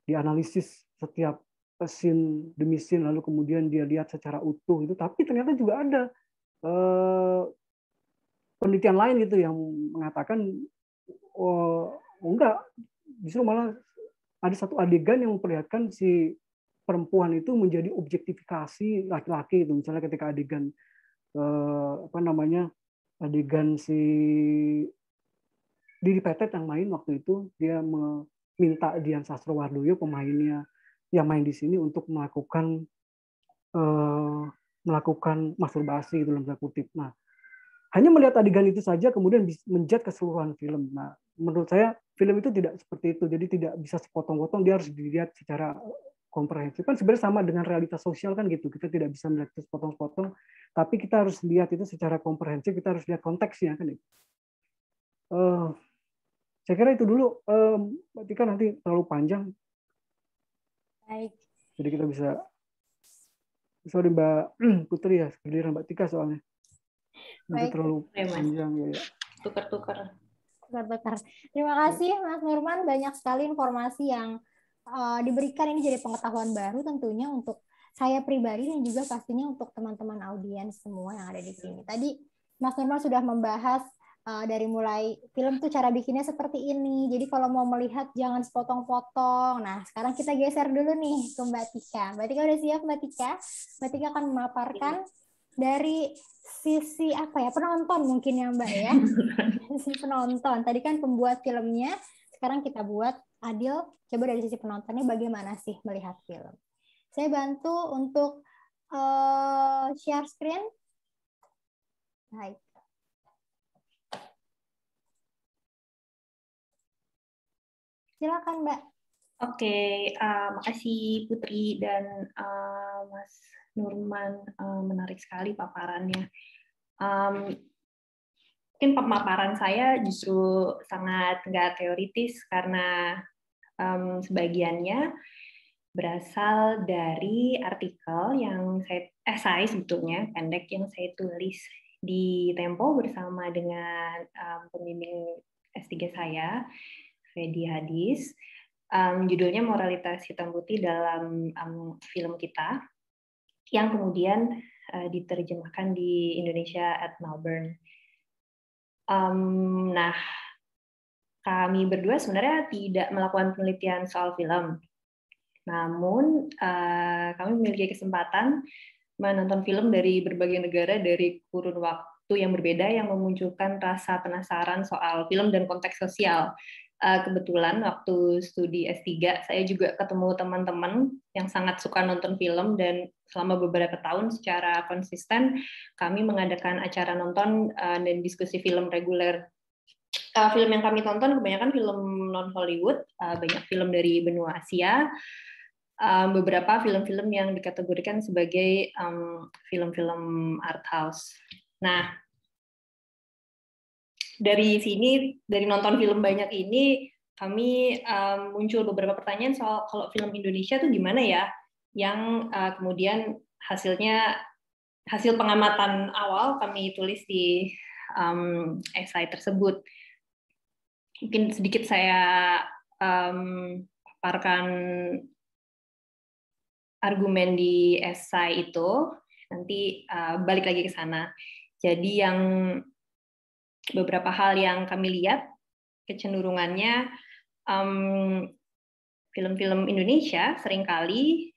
C: dianalisis setiap scene demi scene, lalu kemudian dia lihat secara utuh itu. Tapi ternyata juga ada penelitian lain gitu yang mengatakan enggak, justru malah ada satu adegan yang memperlihatkan si perempuan itu menjadi objektifikasi laki-laki itu. Misalnya ketika adegan adegan si Didi Petet yang main waktu itu, dia meminta Dian Sastrowardoyo, pemainnya yang main di sini, untuk melakukan masturbasi dalam tanda kutip. Nah, hanya melihat adegan itu saja kemudian menjat keseluruhan film. Nah, menurut saya film itu tidak seperti itu. Jadi tidak bisa sepotong-potong, dia harus dilihat secara komprehensif. Kan sebenarnya sama dengan realitas sosial kan gitu. Kita tidak bisa melihat itu sepotong-potong, tapi kita harus lihat itu secara komprehensif, kita harus lihat konteksnya kan itu. Saya kira itu dulu, Mbak Tika, nanti terlalu panjang.
A: Baik.
C: Jadi kita bisa, sorry Mbak Putri ya, giliran Mbak Tika soalnya. Nanti terlalu panjang ya.
B: Tukar-tukar.
A: Terima kasih Mas Nurman, banyak sekali informasi yang diberikan. Ini jadi pengetahuan baru tentunya untuk saya pribadi dan juga pastinya untuk teman-teman audiens semua yang ada di sini. Tadi Mas Nurman sudah membahas dari mulai film tuh cara bikinnya seperti ini. Jadi kalau mau melihat jangan sepotong-potong. Nah, sekarang kita geser dulu nih ke Mbak Tika. Mbak Tika udah siap, Mbak Tika? Mbak Tika akan memaparkan dari sisi penonton mungkin ya Mbak ya. Sisi penonton. Tadi kan pembuat filmnya, sekarang kita buat Adil. Coba dari sisi penontonnya bagaimana sih melihat film. Saya bantu untuk share screen. Baik. Silakan Mbak.
B: Oke, makasih Putri dan Mas Nurman, menarik sekali paparannya. Mungkin pemaparan saya justru sangat nggak teoritis karena sebagiannya berasal dari artikel yang esai sebetulnya pendek yang saya tulis di Tempo bersama dengan pembimbing S3 saya, Fedi Hadis. Judulnya Moralitas Hitam Putih dalam film kita, yang kemudian diterjemahkan di Indonesia at Melbourne. Nah, kami berdua sebenarnya tidak melakukan penelitian soal film, Namun kami memiliki kesempatan menonton film dari berbagai negara dari kurun waktu yang berbeda yang memunculkan rasa penasaran soal film dan konteks sosial. Kebetulan waktu studi S3 saya juga ketemu teman-teman yang sangat suka nonton film, dan selama beberapa tahun secara konsisten kami mengadakan acara nonton dan diskusi film reguler. Film yang kami tonton kebanyakan film non Hollywood, banyak film dari benua Asia, beberapa film-film yang dikategorikan sebagai film-film art house. Nah, dari sini, dari nonton film banyak ini, kami muncul beberapa pertanyaan soal kalau film Indonesia tuh gimana ya, yang kemudian hasil pengamatan awal kami tulis di esai tersebut. Mungkin sedikit saya paparkan argumen di esai itu, nanti balik lagi ke sana. Jadi yang beberapa hal yang kami lihat kecenderungannya film-film Indonesia seringkali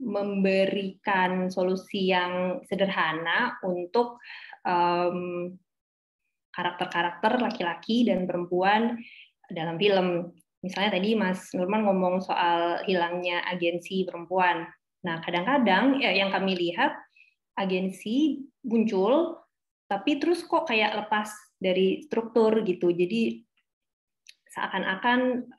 B: memberikan solusi yang sederhana untuk karakter-karakter laki-laki dan perempuan dalam film. Misalnya tadi Mas Nurman ngomong soal hilangnya agensi perempuan. Nah, kadang-kadang yang kami lihat agensi muncul, tapi terus kok kayak lepas dari struktur gitu. Jadi seakan-akan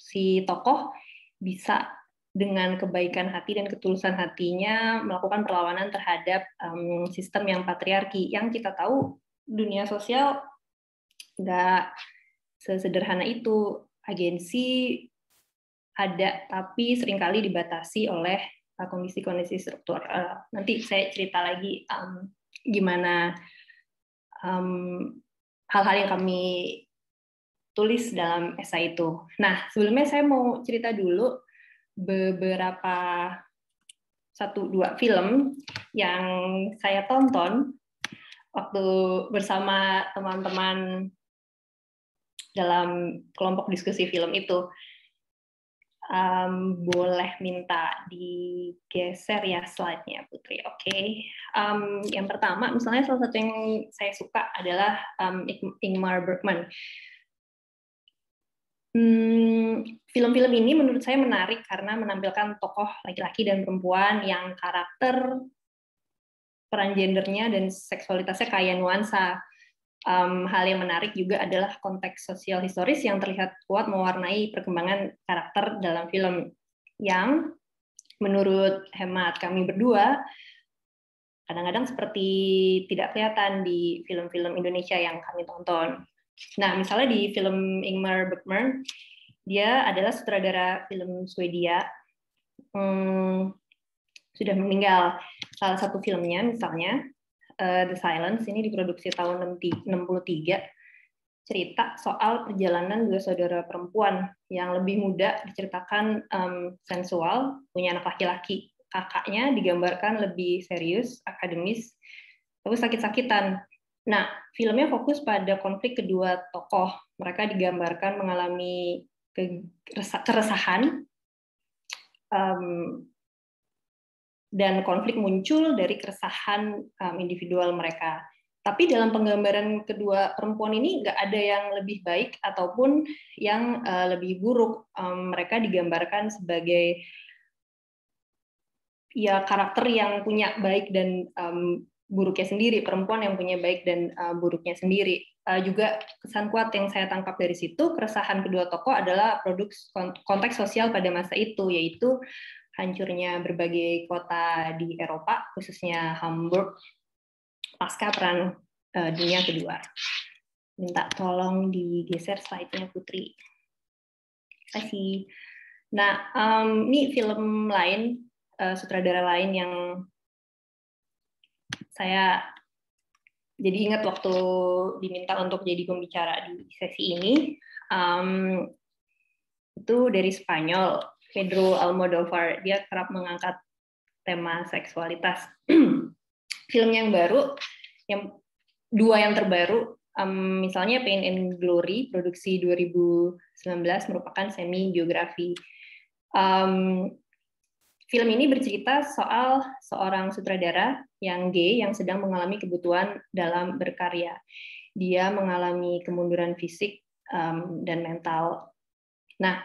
B: si tokoh bisa dengan kebaikan hati dan ketulusan hatinya melakukan perlawanan terhadap sistem yang patriarki. Yang kita tahu dunia sosial nggak sesederhana itu. Agensi ada, tapi seringkali dibatasi oleh kondisi-kondisi struktur. Nanti saya cerita lagi gimana hal-hal yang kami tulis dalam esai itu. Nah, sebelumnya saya mau cerita dulu beberapa 1-2 film yang saya tonton waktu bersama teman-teman dalam kelompok diskusi film itu. Boleh minta digeser ya slide-nya, Putri. Oke. Yang pertama, misalnya salah satu yang saya suka adalah Ingmar Bergman. Film-film ini menurut saya menarik karena menampilkan tokoh laki-laki dan perempuan yang karakter, peran gendernya, dan seksualitasnya kaya nuansa. Hal yang menarik juga adalah konteks sosial historis yang terlihat kuat mewarnai perkembangan karakter dalam film, yang menurut hemat kami berdua kadang-kadang seperti tidak kelihatan di film-film Indonesia yang kami tonton. Nah, misalnya di film Ingmar Bergman, dia adalah sutradara film Swedia, sudah meninggal. Salah satu filmnya misalnya The Silence, ini diproduksi tahun 63, cerita soal perjalanan 2 saudara perempuan yang lebih muda diceritakan sensual, punya anak laki-laki. Kakaknya digambarkan lebih serius, akademis, tapi sakit-sakitan. Nah, filmnya fokus pada konflik kedua tokoh. Mereka digambarkan mengalami keresahan, dan konflik muncul dari keresahan individual mereka. Tapi dalam penggambaran kedua perempuan ini nggak ada yang lebih baik ataupun yang lebih buruk. Mereka digambarkan sebagai ya karakter yang punya baik dan buruknya sendiri, perempuan yang punya baik dan buruknya sendiri. Juga kesan kuat yang saya tangkap dari situ, keresahan kedua tokoh adalah produk konteks sosial pada masa itu, yaitu hancurnya berbagai kota di Eropa, khususnya Hamburg, pasca Perang Dunia Kedua. Minta tolong digeser slide-nya, Putri. Terima kasih. Nah, ini film lain, sutradara lain yang saya jadi ingat waktu diminta untuk jadi pembicara di sesi ini. Itu dari Spanyol, Pedro Almodóvar. Dia kerap mengangkat tema seksualitas. Film yang baru, 2 yang terbaru, Misalnya Pain and Glory, produksi 2019, merupakan semi biografi. Film ini bercerita soal seorang sutradara yang gay yang sedang mengalami kebutuhan dalam berkarya. Dia mengalami kemunduran fisik dan mental. Nah,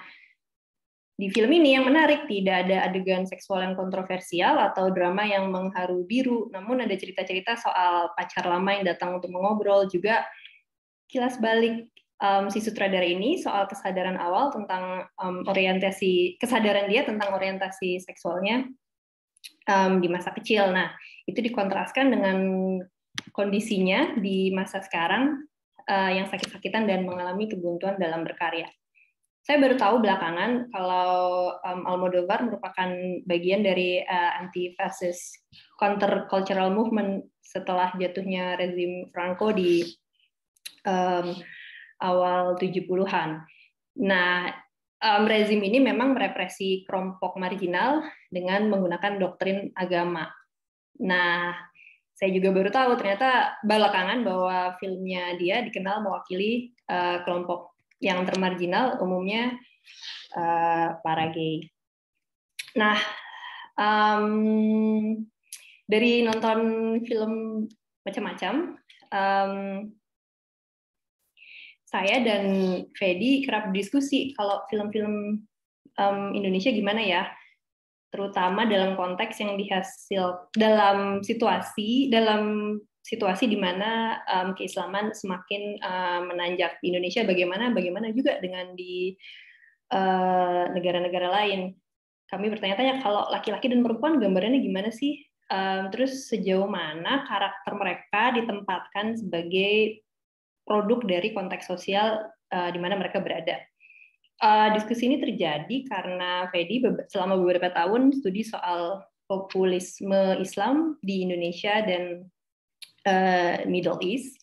B: di film ini yang menarik, tidak ada adegan seksual yang kontroversial atau drama yang mengharu biru, namun ada cerita-cerita soal pacar lama yang datang untuk mengobrol, juga kilas balik si sutradara ini soal kesadaran awal tentang kesadaran dia tentang orientasi seksualnya di masa kecil. Nah, itu dikontraskan dengan kondisinya di masa sekarang yang sakit-sakitan dan mengalami kebuntuan dalam berkarya. Saya baru tahu belakangan kalau Almodovar merupakan bagian dari anti-fascist counter-cultural movement setelah jatuhnya rezim Franco di awal 70-an. Nah, rezim ini memang merepresi kelompok marginal dengan menggunakan doktrin agama. Nah, saya juga baru tahu ternyata belakangan bahwa filmnya dia dikenal mewakili kelompok yang termarginal, umumnya para gay. Nah, dari nonton film macam-macam, saya dan Fedi kerap diskusi kalau film-film Indonesia gimana ya, terutama dalam konteks yang dalam situasi di mana keislaman semakin menanjak di Indonesia, bagaimana juga dengan di negara-negara lain. Kami bertanya-tanya kalau laki-laki dan perempuan gambarannya gimana sih? Terus sejauh mana karakter mereka ditempatkan sebagai produk dari konteks sosial di mana mereka berada. Diskusi ini terjadi karena Fedi selama beberapa tahun studi soal populisme Islam di Indonesia dan Middle East.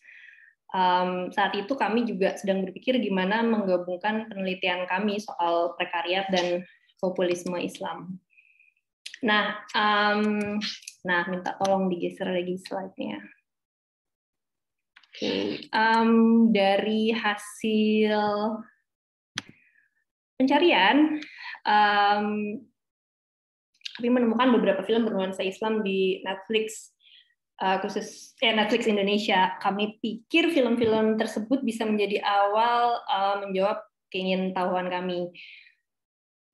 B: Saat itu kami juga sedang berpikir gimana menggabungkan penelitian kami soal prekariat dan populisme Islam. Nah, minta tolong digeser lagi slide-nya. Dari hasil pencarian, kami menemukan beberapa film bernuansa Islam di Netflix, Netflix Indonesia. Kami pikir film-film tersebut bisa menjadi awal menjawab keingintahuan kami.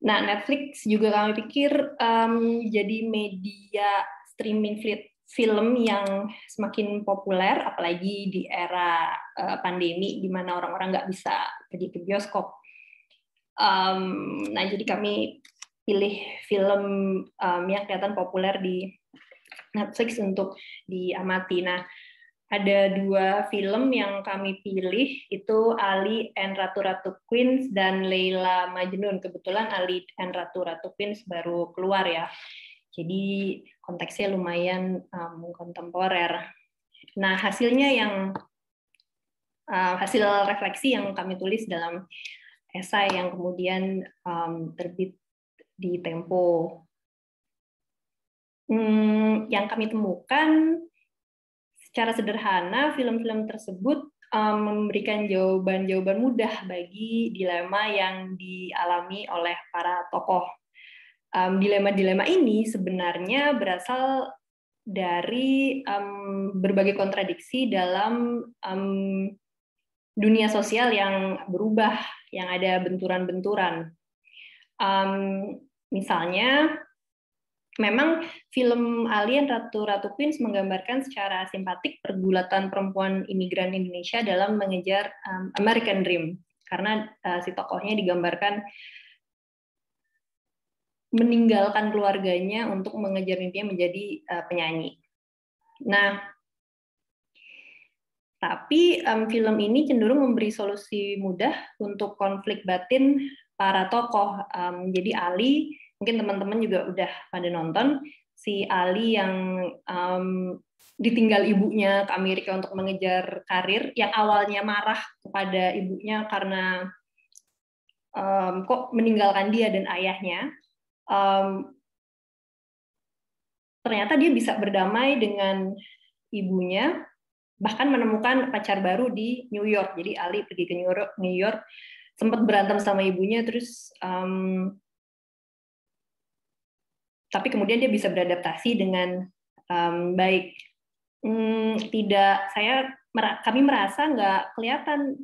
B: Nah, Netflix juga kami pikir jadi media streaming film yang semakin populer, apalagi di era pandemi, di mana orang-orang nggak bisa pergi ke bioskop. Nah, jadi kami pilih film yang kelihatan populer di Netflix untuk diamati. Nah, ada 2 film yang kami pilih, itu Ali and Ratu-Ratu Queens dan Leila Majnun. Kebetulan Ali and Ratu-Ratu Queens baru keluar ya, jadi konteksnya lumayan kontemporer. Nah, hasil refleksi yang kami tulis dalam esai yang kemudian terbit di Tempo. Yang kami temukan secara sederhana, film-film tersebut memberikan jawaban-jawaban mudah bagi dilema yang dialami oleh para tokoh. Dilema-dilema ini sebenarnya berasal dari berbagai kontradiksi dalam dunia sosial yang berubah, yang ada benturan-benturan. Misalnya, memang film Alien Ratu-Ratu Queens menggambarkan secara simpatik pergulatan perempuan imigran Indonesia dalam mengejar American Dream, karena si tokohnya digambarkan meninggalkan keluarganya untuk mengejar mimpinya menjadi penyanyi. Nah, tapi film ini cenderung memberi solusi mudah untuk konflik batin para tokoh. Jadi Ali, mungkin teman-teman juga udah pada nonton, si Ali yang ditinggal ibunya ke Amerika untuk mengejar karir, yang awalnya marah kepada ibunya karena kok meninggalkan dia dan ayahnya, ternyata dia bisa berdamai dengan ibunya bahkan menemukan pacar baru di New York. Jadi Ali pergi ke New York, sempat berantem sama ibunya, terus tapi kemudian dia bisa beradaptasi dengan baik. Kami merasa nggak kelihatan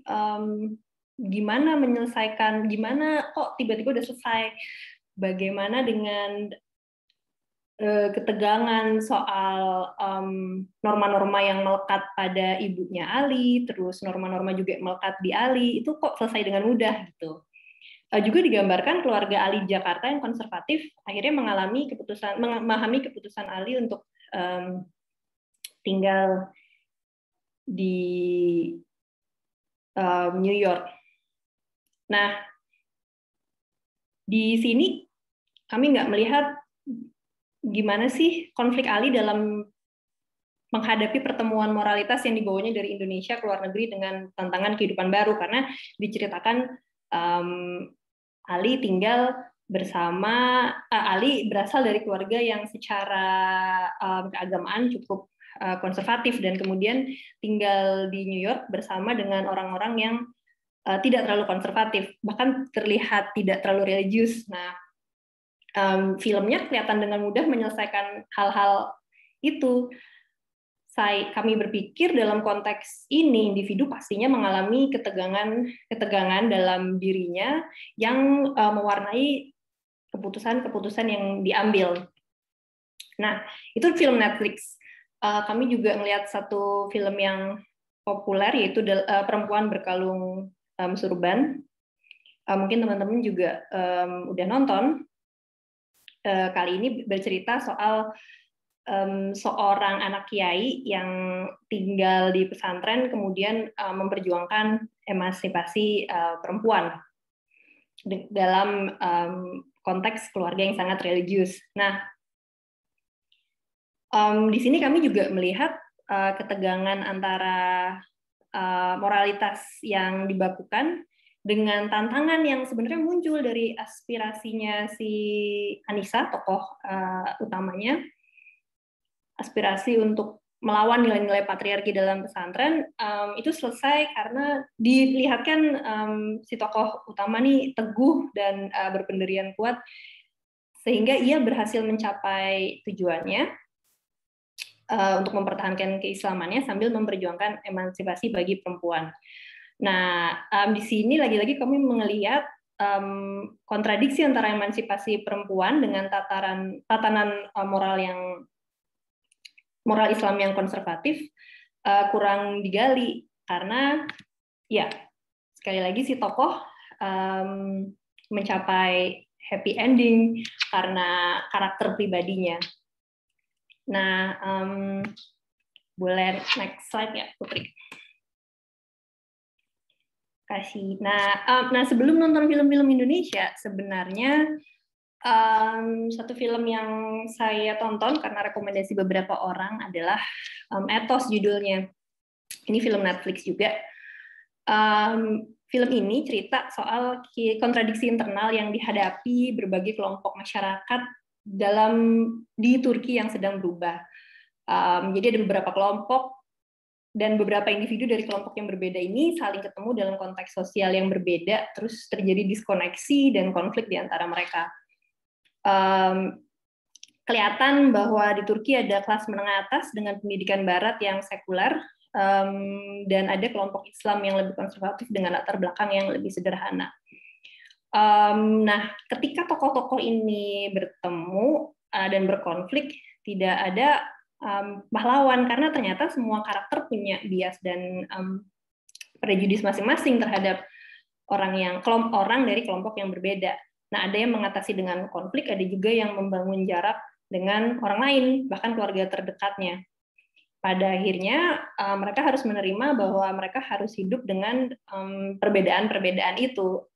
B: gimana menyelesaikan, gimana kok tiba-tiba udah selesai, bagaimana dengan ketegangan soal norma-norma yang melekat pada ibunya Ali, terus norma-norma juga melekat di Ali, itu kok selesai dengan mudah gitu. Juga digambarkan keluarga Ali Jakarta yang konservatif akhirnya memahami keputusan Ali untuk tinggal di New York. Nah, di sini kami nggak melihat gimana sih konflik Ali dalam menghadapi pertemuan moralitas yang dibawanya dari Indonesia ke luar negeri dengan tantangan kehidupan baru, karena diceritakan Ali tinggal bersama Ali berasal dari keluarga yang secara keagamaan cukup konservatif dan kemudian tinggal di New York bersama dengan orang-orang yang tidak terlalu konservatif, bahkan terlihat tidak terlalu religius. Nah, filmnya kelihatan dengan mudah menyelesaikan hal-hal itu. Kami berpikir dalam konteks ini individu pastinya mengalami ketegangan dalam dirinya yang mewarnai keputusan-keputusan yang diambil. Nah, itu film Netflix. Kami juga melihat satu film yang populer, yaitu Perempuan Berkalung Surban. Mungkin teman-teman juga udah nonton. Kali ini bercerita soal seorang anak kiai yang tinggal di pesantren kemudian memperjuangkan emansipasi perempuan dalam konteks keluarga yang sangat religius. Nah, di sini kami juga melihat ketegangan antara moralitas yang dibakukan dengan tantangan yang sebenarnya muncul dari aspirasinya si Anissa, tokoh utamanya, aspirasi untuk melawan nilai-nilai patriarki dalam pesantren, itu selesai karena dilihatkan si tokoh utama nih teguh dan berpendirian kuat, sehingga ia berhasil mencapai tujuannya untuk mempertahankan keislamannya sambil memperjuangkan emansipasi bagi perempuan. Nah, di sini lagi-lagi kami melihat kontradiksi antara emansipasi perempuan dengan tatanan moral Islam yang konservatif kurang digali, karena ya sekali lagi si tokoh mencapai happy ending karena karakter pribadinya. Nah, boleh next slide ya, Putri. Kasih. Nah, sebelum nonton film-film Indonesia, sebenarnya satu film yang saya tonton karena rekomendasi beberapa orang adalah Ethos judulnya. Ini film Netflix juga. Film ini cerita soal kontradiksi internal yang dihadapi berbagai kelompok masyarakat di Turki yang sedang berubah. Jadi ada beberapa kelompok dan beberapa individu dari kelompok yang berbeda ini saling ketemu dalam konteks sosial yang berbeda, terus terjadi diskoneksi dan konflik di antara mereka. Kelihatan bahwa di Turki ada kelas menengah atas dengan pendidikan barat yang sekuler, dan ada kelompok Islam yang lebih konservatif dengan latar belakang yang lebih sederhana. Nah, ketika tokoh-tokoh ini bertemu dan berkonflik, tidak ada pahlawan, karena ternyata semua karakter punya bias dan prejudis masing-masing terhadap orang dari kelompok yang berbeda. Nah, ada yang mengatasi dengan konflik, ada juga yang membangun jarak dengan orang lain, bahkan keluarga terdekatnya. Pada akhirnya, mereka harus menerima bahwa mereka harus hidup dengan perbedaan-perbedaan itu,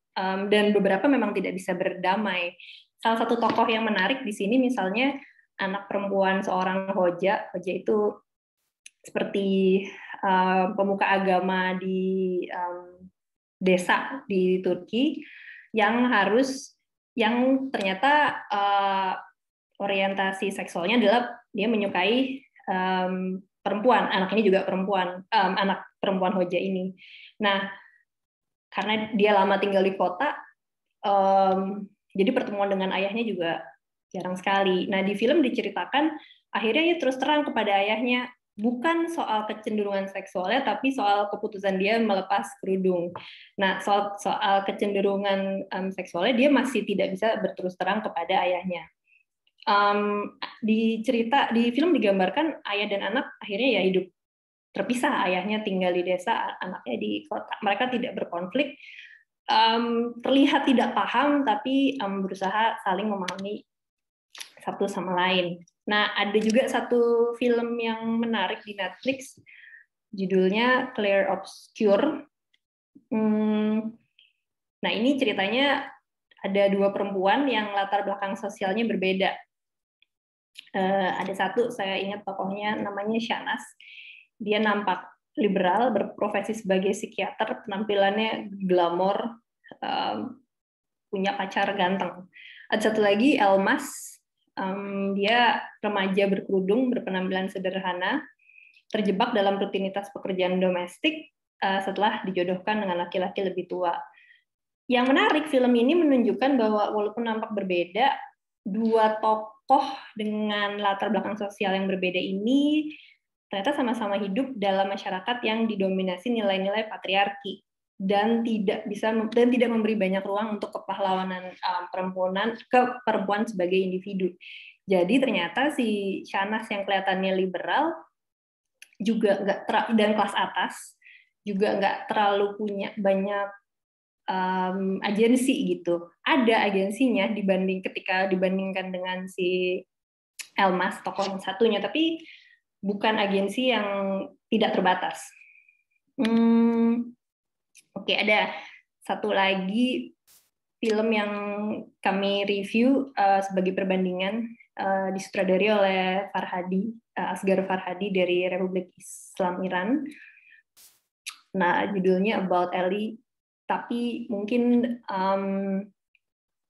B: dan beberapa memang tidak bisa berdamai. Salah satu tokoh yang menarik di sini misalnya anak perempuan seorang hoja. Hoja itu seperti pemuka agama di desa di Turki yang ternyata orientasi seksualnya adalah dia menyukai perempuan, anak ini juga perempuan, anak perempuan Hoja ini. Nah, karena dia lama tinggal di kota, jadi pertemuan dengan ayahnya juga jarang sekali. Nah, di film diceritakan akhirnya dia terus terang kepada ayahnya, bukan soal kecenderungan seksualnya, tapi soal keputusan dia melepas kerudung. Nah, soal kecenderungan seksualnya dia masih tidak bisa berterus terang kepada ayahnya. Di film digambarkan ayah dan anak akhirnya ya hidup terpisah, ayahnya tinggal di desa, anaknya di kota. Mereka tidak berkonflik, terlihat tidak paham, tapi berusaha saling memahami satu sama lain. Nah, ada juga satu film yang menarik di Netflix, judulnya Claire Obscure. Nah, ini ceritanya ada dua perempuan yang latar belakang sosialnya berbeda. Ada satu, saya ingat tokohnya, namanya Shanas. Dia nampak liberal, berprofesi sebagai psikiater, penampilannya glamor, punya pacar ganteng. Ada satu lagi, Elmas. Dia remaja berkerudung, berpenampilan sederhana, terjebak dalam rutinitas pekerjaan domestik setelah dijodohkan dengan laki-laki lebih tua. Yang menarik, film ini menunjukkan bahwa walaupun nampak berbeda, dua tokoh dengan latar belakang sosial yang berbeda ini ternyata sama-sama hidup dalam masyarakat yang didominasi nilai-nilai patriarki dan tidak memberi banyak ruang untuk kepahlawanan perempuan sebagai individu. Jadi ternyata si Shanas yang kelihatannya liberal juga dan kelas atas juga nggak terlalu punya banyak agensi gitu. Ada agensinya ketika dibandingkan dengan si Elmas, tokoh yang satunya, tapi bukan agensi yang tidak terbatas. Oke, ada satu lagi film yang kami review sebagai perbandingan, disutradari oleh Asghar Farhadi dari Republik Islam Iran. Nah, judulnya About Ellie, tapi mungkin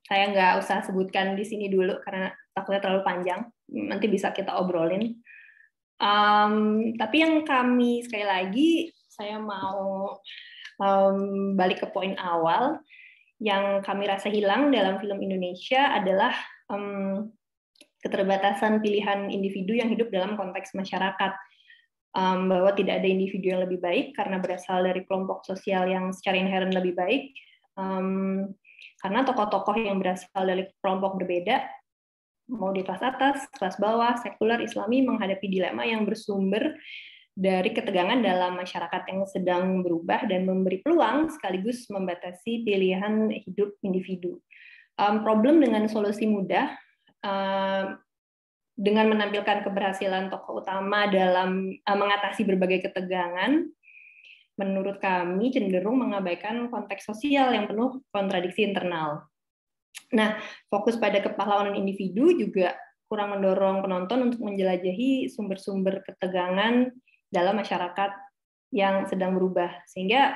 B: saya nggak usah sebutkan di sini dulu karena takutnya terlalu panjang. Nanti bisa kita obrolin. Tapi yang kami, sekali lagi, saya mau balik ke poin awal. Yang kami rasa hilang dalam film Indonesia adalah keterbatasan pilihan individu yang hidup dalam konteks masyarakat. Bahwa tidak ada individu yang lebih baik karena berasal dari kelompok sosial yang secara inheren lebih baik. Karena tokoh-tokoh yang berasal dari kelompok berbeda, mau di kelas atas, kelas bawah, sekuler, Islami, menghadapi dilema yang bersumber dari ketegangan dalam masyarakat yang sedang berubah dan memberi peluang sekaligus membatasi pilihan hidup individu. Problem dengan solusi mudah, dengan menampilkan keberhasilan tokoh utama dalam mengatasi berbagai ketegangan, menurut kami cenderung mengabaikan konteks sosial yang penuh kontradiksi internal. Nah, fokus pada kepahlawanan individu juga kurang mendorong penonton untuk menjelajahi sumber-sumber ketegangan dalam masyarakat yang sedang berubah, sehingga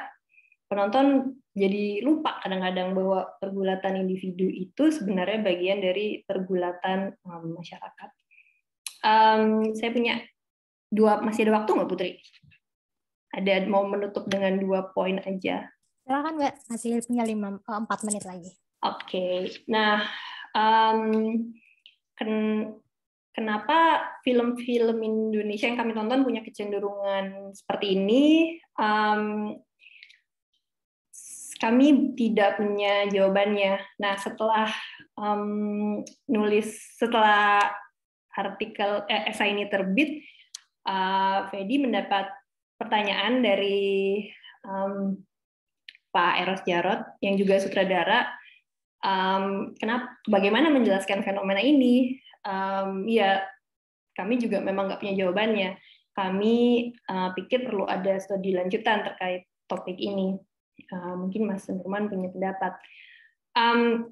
B: penonton jadi lupa kadang-kadang bahwa pergulatan individu itu sebenarnya bagian dari pergulatan masyarakat. Saya punya masih ada waktu nggak, Putri? Mau menutup dengan 2 poin aja.
A: Silakan, Mbak. Masih punya 4 menit lagi.
B: Oke. Nah, kenapa film-film Indonesia yang kami tonton punya kecenderungan seperti ini? Kami tidak punya jawabannya. Nah, setelah artikel esai ini terbit, Fedi mendapat pertanyaan dari Pak Eros Jarot yang juga sutradara, bagaimana menjelaskan fenomena ini? Ya, kami juga memang nggak punya jawabannya. Kami pikir perlu ada studi lanjutan terkait topik ini. Mungkin Mas Nurman punya pendapat.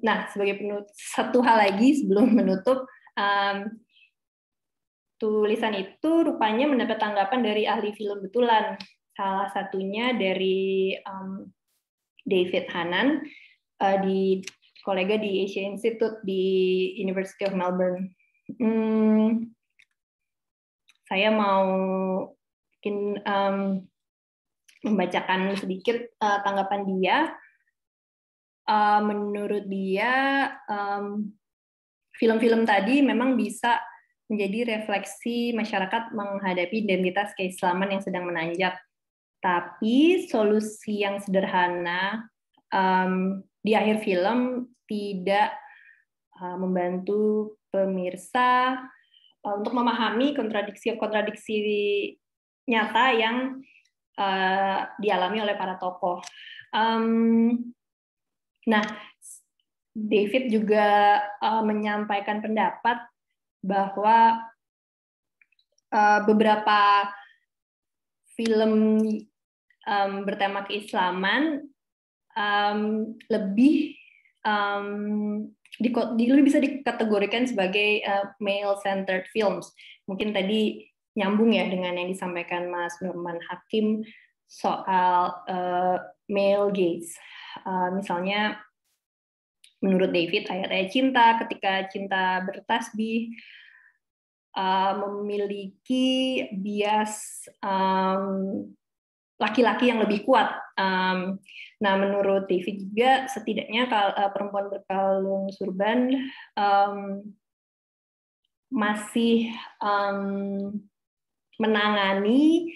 B: Nah, sebagai satu hal lagi sebelum menutup, tulisan itu rupanya mendapat tanggapan dari ahli film betulan. Salah satunya dari David Hanan, kolega di Asia Institute di University of Melbourne. Saya mau mungkin membacakan sedikit tanggapan dia. Menurut dia, film-film tadi memang bisa menjadi refleksi masyarakat menghadapi identitas keislaman yang sedang menanjak. Tapi solusi yang sederhana di akhir film tidak membantu pemirsa untuk memahami kontradiksi-kontradiksi nyata yang dialami oleh para tokoh. Nah, David juga menyampaikan pendapat bahwa beberapa film bertema keislaman lebih bisa dikategorikan sebagai male-centered films. Mungkin tadi nyambung ya dengan yang disampaikan Mas Nurman Hakim soal male gaze. Misalnya menurut David, ayat-ayat cinta, ketika cinta bertasbih, memiliki bias laki-laki yang lebih kuat. Nah, menurut David juga, setidaknya perempuan berkalung surban masih menangani,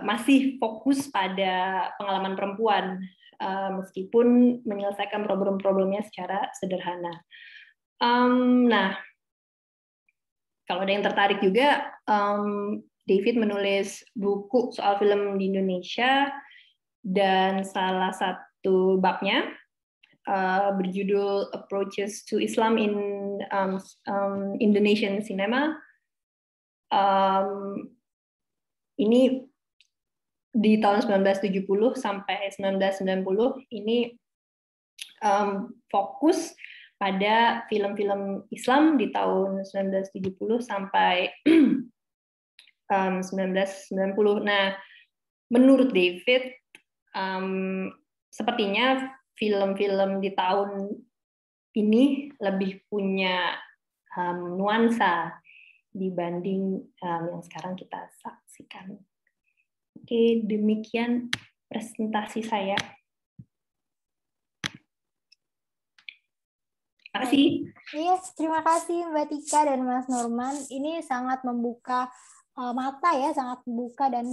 B: masih fokus pada pengalaman perempuan, meskipun menyelesaikan problem-problemnya secara sederhana. Nah, kalau ada yang tertarik juga, David menulis buku soal film di Indonesia, dan salah satu babnya berjudul Approaches to Islam in Indonesian Cinema. Ini di tahun 1970 sampai 1990 ini fokus pada film-film Islam di tahun 1970 sampai 1990. Nah, menurut David, sepertinya film-film di tahun ini lebih punya nuansa dibanding yang sekarang kita saksikan. Oke, demikian presentasi saya. Terima kasih.
A: Yes, terima kasih Mbak Tika dan Mas Nurman. Ini sangat membuka mata ya, sangat membuka dan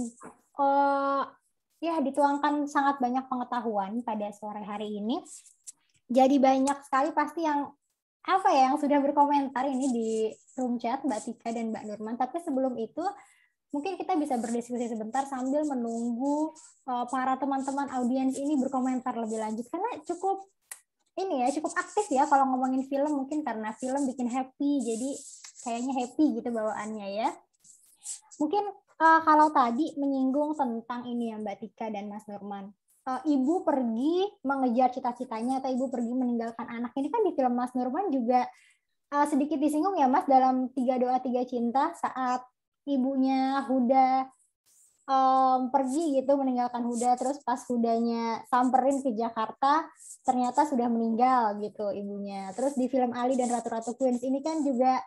A: ya dituangkan sangat banyak pengetahuan pada sore hari ini. Jadi banyak sekali pasti yang yang sudah berkomentar ini di room chat Mbak Tika dan Mbak Nurman. Tapi sebelum itu mungkin kita bisa berdiskusi sebentar sambil menunggu para teman-teman audiens ini berkomentar lebih lanjut, karena cukup aktif ya kalau ngomongin film, mungkin karena film bikin happy, jadi kayaknya happy gitu bawaannya ya. Mungkin kalau tadi menyinggung tentang ini ya Mbak Tika dan Mas Nurman, ibu pergi mengejar cita-citanya atau ibu pergi meninggalkan anak, ini kan di film Mas Nurman juga sedikit disinggung ya Mas, dalam 3 doa 3 cinta, saat ibunya Huda pergi gitu meninggalkan Huda, terus pas Hudanya samperin ke Jakarta ternyata sudah meninggal gitu ibunya. Terus di film Ali dan Ratu-Ratu Queens ini kan juga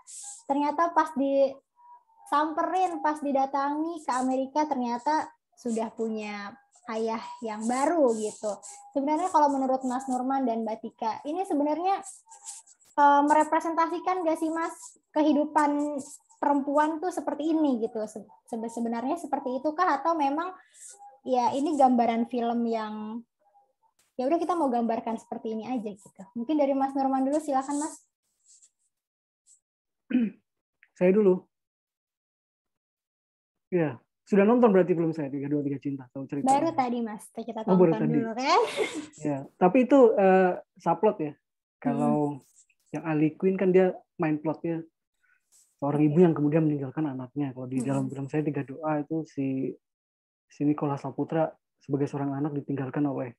A: ternyata pas disamperin, pas didatangi ke Amerika ternyata sudah punya ayah yang baru gitu. Sebenarnya kalau menurut Mas Nurman dan Mbak Tika, ini sebenarnya merepresentasikan gak sih Mas kehidupan perempuan tuh seperti ini gitu, sebenarnya seperti itu kah, atau memang ya ini gambaran film yang ya udah kita mau gambarkan seperti ini aja gitu. Mungkin dari Mas Nurman dulu, silakan Mas.
C: Saya dulu. Ya, sudah nonton berarti film saya 3 2 3 cinta, tahu cerita.
A: Baru tadi Mas, kita tonton dulu kan.
C: Ya, tapi itu subplot ya. Kalau yang Ali Queen kan dia main plotnya seorang ibu yang kemudian meninggalkan anaknya. Kalau di dalam film saya 3 doa itu si Nicholas Saputra sebagai seorang anak ditinggalkan oleh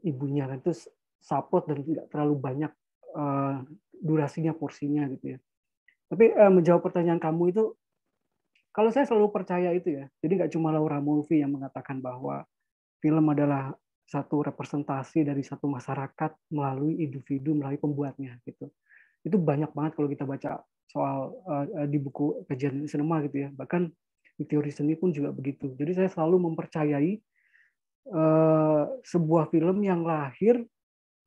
C: ibunya, kan itu subplot dan tidak terlalu banyak durasinya, porsinya gitu ya. Tapi menjawab pertanyaan kamu itu, kalau saya selalu percaya itu ya. Jadi nggak cuma Laura Mulvey yang mengatakan bahwa film adalah satu representasi dari satu masyarakat melalui individu, melalui pembuatnya gitu. Itu banyak banget kalau kita baca soal di buku kajian sinema gitu ya. Bahkan Di teori seni pun juga begitu. Jadi saya selalu mempercayai sebuah film yang lahir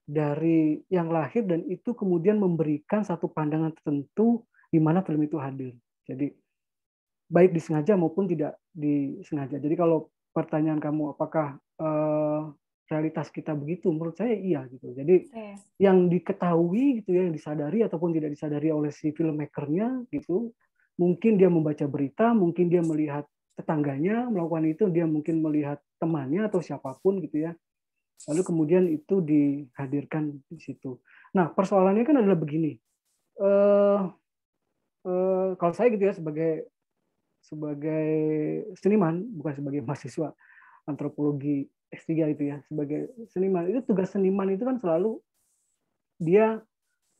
C: dan itu kemudian memberikan satu pandangan tertentu di mana film itu hadir. Jadi baik disengaja maupun tidak disengaja. Jadi kalau pertanyaan kamu apakah realitas kita begitu, menurut saya iya gitu. Jadi yang diketahui gitu ya, yang disadari ataupun tidak disadari oleh si filmmakernya gitu, mungkin dia membaca berita, mungkin dia melihat tetangganya melakukan itu, dia mungkin melihat temannya atau siapapun gitu ya. Lalu kemudian itu dihadirkan di situ. Nah, persoalannya kan adalah begini. Kalau saya gitu ya sebagai seniman, bukan sebagai mahasiswa antropologi S3 itu ya, sebagai seniman, itu tugas seniman itu kan selalu dia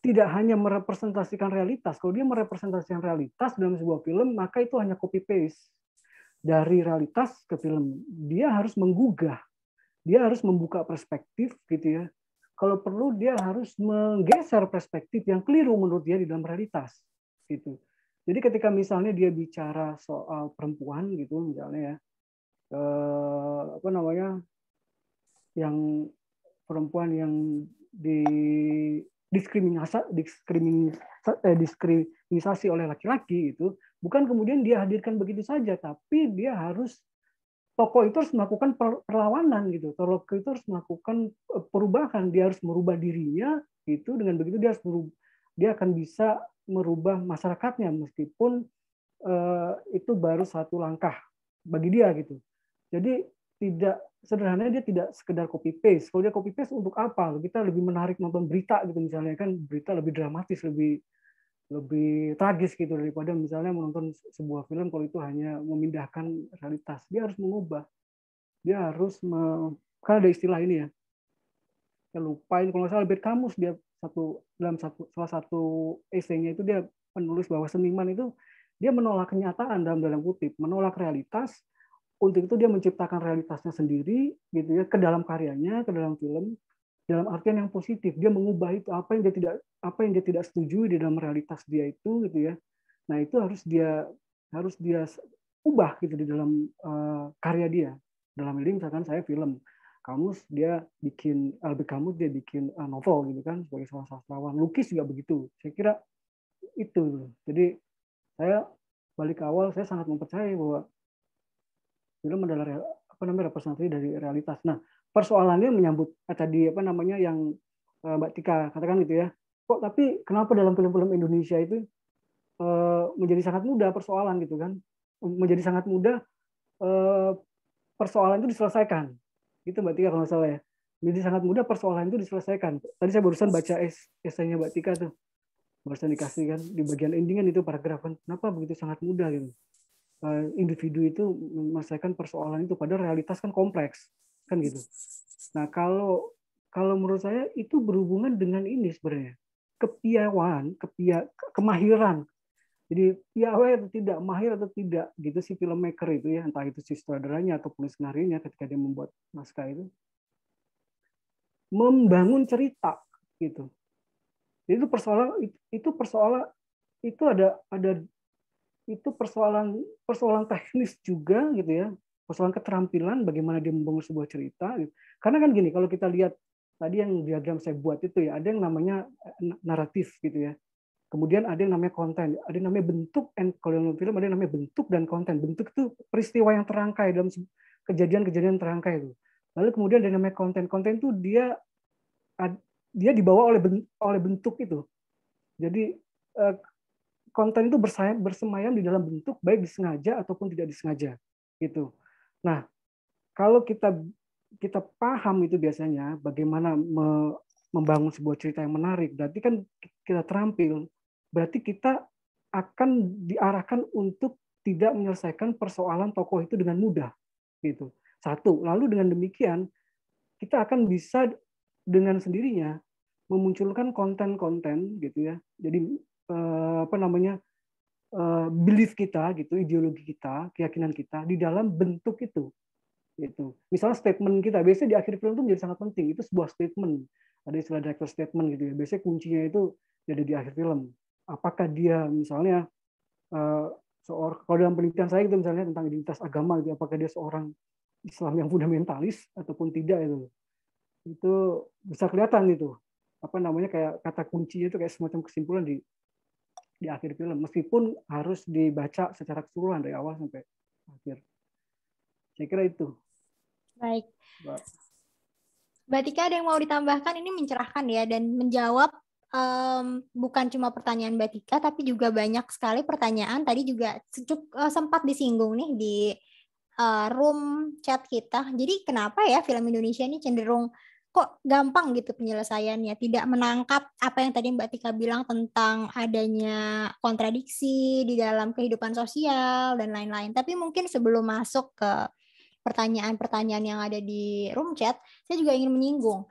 C: tidak hanya merepresentasikan realitas. Kalau dia merepresentasikan realitas dalam sebuah film, maka itu hanya copy paste dari realitas ke film. Dia harus menggugah, dia harus membuka perspektif gitu ya. Kalau perlu dia harus menggeser perspektif yang keliru menurut dia di dalam realitas gitu. Jadi ketika misalnya dia bicara soal perempuan gitu misalnya ya, yang perempuan yang diskriminasi oleh laki-laki itu, bukan kemudian dia hadirkan begitu saja, tapi dia harus tokoh itu harus melakukan perlawanan gitu. Tokoh itu harus melakukan perubahan, dia harus merubah dirinya gitu. Dengan begitu dia akan bisa merubah masyarakatnya meskipun itu baru satu langkah bagi dia gitu. Jadi sederhananya dia tidak sekedar copy paste. Kalau dia copy paste untuk apa? Kita lebih menarik nonton berita gitu misalnya, kan berita lebih dramatis, lebih tragis gitu daripada misalnya menonton sebuah film kalau itu hanya memindahkan realitas. Dia harus mengubah. Dia harus kan ada istilah ini ya. Saya lupain kalau nggak salah Albert Camus, dia salah satu esainya itu dia menulis bahwa seniman itu dia menolak kenyataan dalam kutip, menolak realitas. Untuk itu dia menciptakan realitasnya sendiri gitu ya, ke dalam karyanya, ke dalam film, dalam artian yang positif. Dia mengubah itu apa yang dia tidak setuju di dalam realitas dia itu gitu ya. Nah, itu harus dia ubah gitu di dalam karya dia. Dalam ini misalkan saya film, Albert Camus dia bikin novel gitu kan sebagai seorang sastrawan. Lukis juga begitu. Saya kira itu. Jadi saya balik ke awal, saya sangat mempercayai bahwa film adalah representasi dari realitas. Nah, persoalannya menyambut tadi yang Mbak Tika katakan gitu ya. Kok tapi kenapa dalam film-film Indonesia itu menjadi sangat mudah persoalan gitu kan? Menjadi sangat mudah persoalan itu diselesaikan. Itu Mbak Tika kalau nggak salah ya. Jadi sangat mudah persoalan itu diselesaikan. Tadi saya barusan baca esainya Mbak Tika tuh. Barusan dikasih kan di bagian endingan itu paragraf kan. Kenapa begitu sangat mudah gitu? Individu itu menyelesaikan persoalan itu, padahal realitas kan kompleks kan gitu. Nah, kalau menurut saya itu berhubungan dengan ini sebenarnya, kemahiran. Jadi piawai atau tidak, mahir atau tidak gitu si filmmaker itu ya, entah itu si sutradaranya atau penulis skenarionya ketika dia membuat naskah itu membangun cerita gitu. Jadi itu persoalan itu ada itu persoalan teknis juga gitu ya, persoalan keterampilan bagaimana dia membangun sebuah cerita gitu. Karena kan gini, kalau kita lihat tadi yang diagram saya buat itu ya, ada yang namanya naratif gitu ya, kemudian ada yang namanya konten, ada yang namanya bentuk, kalau dalam film ada yang namanya bentuk dan konten. Bentuk itu peristiwa yang terangkai dalam kejadian-kejadian terangkai itu. Lalu kemudian ada yang namanya konten itu dia dibawa oleh bentuk itu. Jadi konten itu bersemayam di dalam bentuk baik disengaja ataupun tidak disengaja gitu. Nah, kalau kita paham itu biasanya bagaimana membangun sebuah cerita yang menarik, berarti kan kita terampil, berarti kita akan diarahkan untuk tidak menyelesaikan persoalan tokoh itu dengan mudah gitu. Satu, lalu dengan demikian kita akan bisa dengan sendirinya memunculkan konten-konten gitu ya. Jadi belief kita gitu, ideologi kita, keyakinan kita di dalam bentuk itu. Gitu. Misalnya statement kita, biasanya di akhir film itu menjadi sangat penting. Itu sebuah statement. Ada istilah director statement gitu ya. Biasanya kuncinya itu ada di akhir film. Apakah dia misalnya kalau dalam penelitian saya gitu misalnya tentang identitas agama gitu, apakah dia seorang Islam yang fundamentalis ataupun tidak itu bisa kelihatan gitu apa namanya kayak kata kuncinya itu kayak semacam kesimpulan di akhir film meskipun harus dibaca secara keseluruhan dari awal sampai akhir. Saya kira itu.
A: Baik. Mbak Tika ada yang mau ditambahkan? Ini mencerahkan ya dan menjawab bukan cuma pertanyaan Mbak Tika tapi juga banyak sekali pertanyaan tadi juga sempat disinggung nih di room chat kita. Jadi kenapa ya film Indonesia ini cenderung kok gampang gitu penyelesaiannya, tidak menangkap apa yang tadi Mbak Tika bilang tentang adanya kontradiksi di dalam kehidupan sosial dan lain-lain. Tapi mungkin sebelum masuk ke pertanyaan-pertanyaan yang ada di room chat, saya juga ingin menyinggung.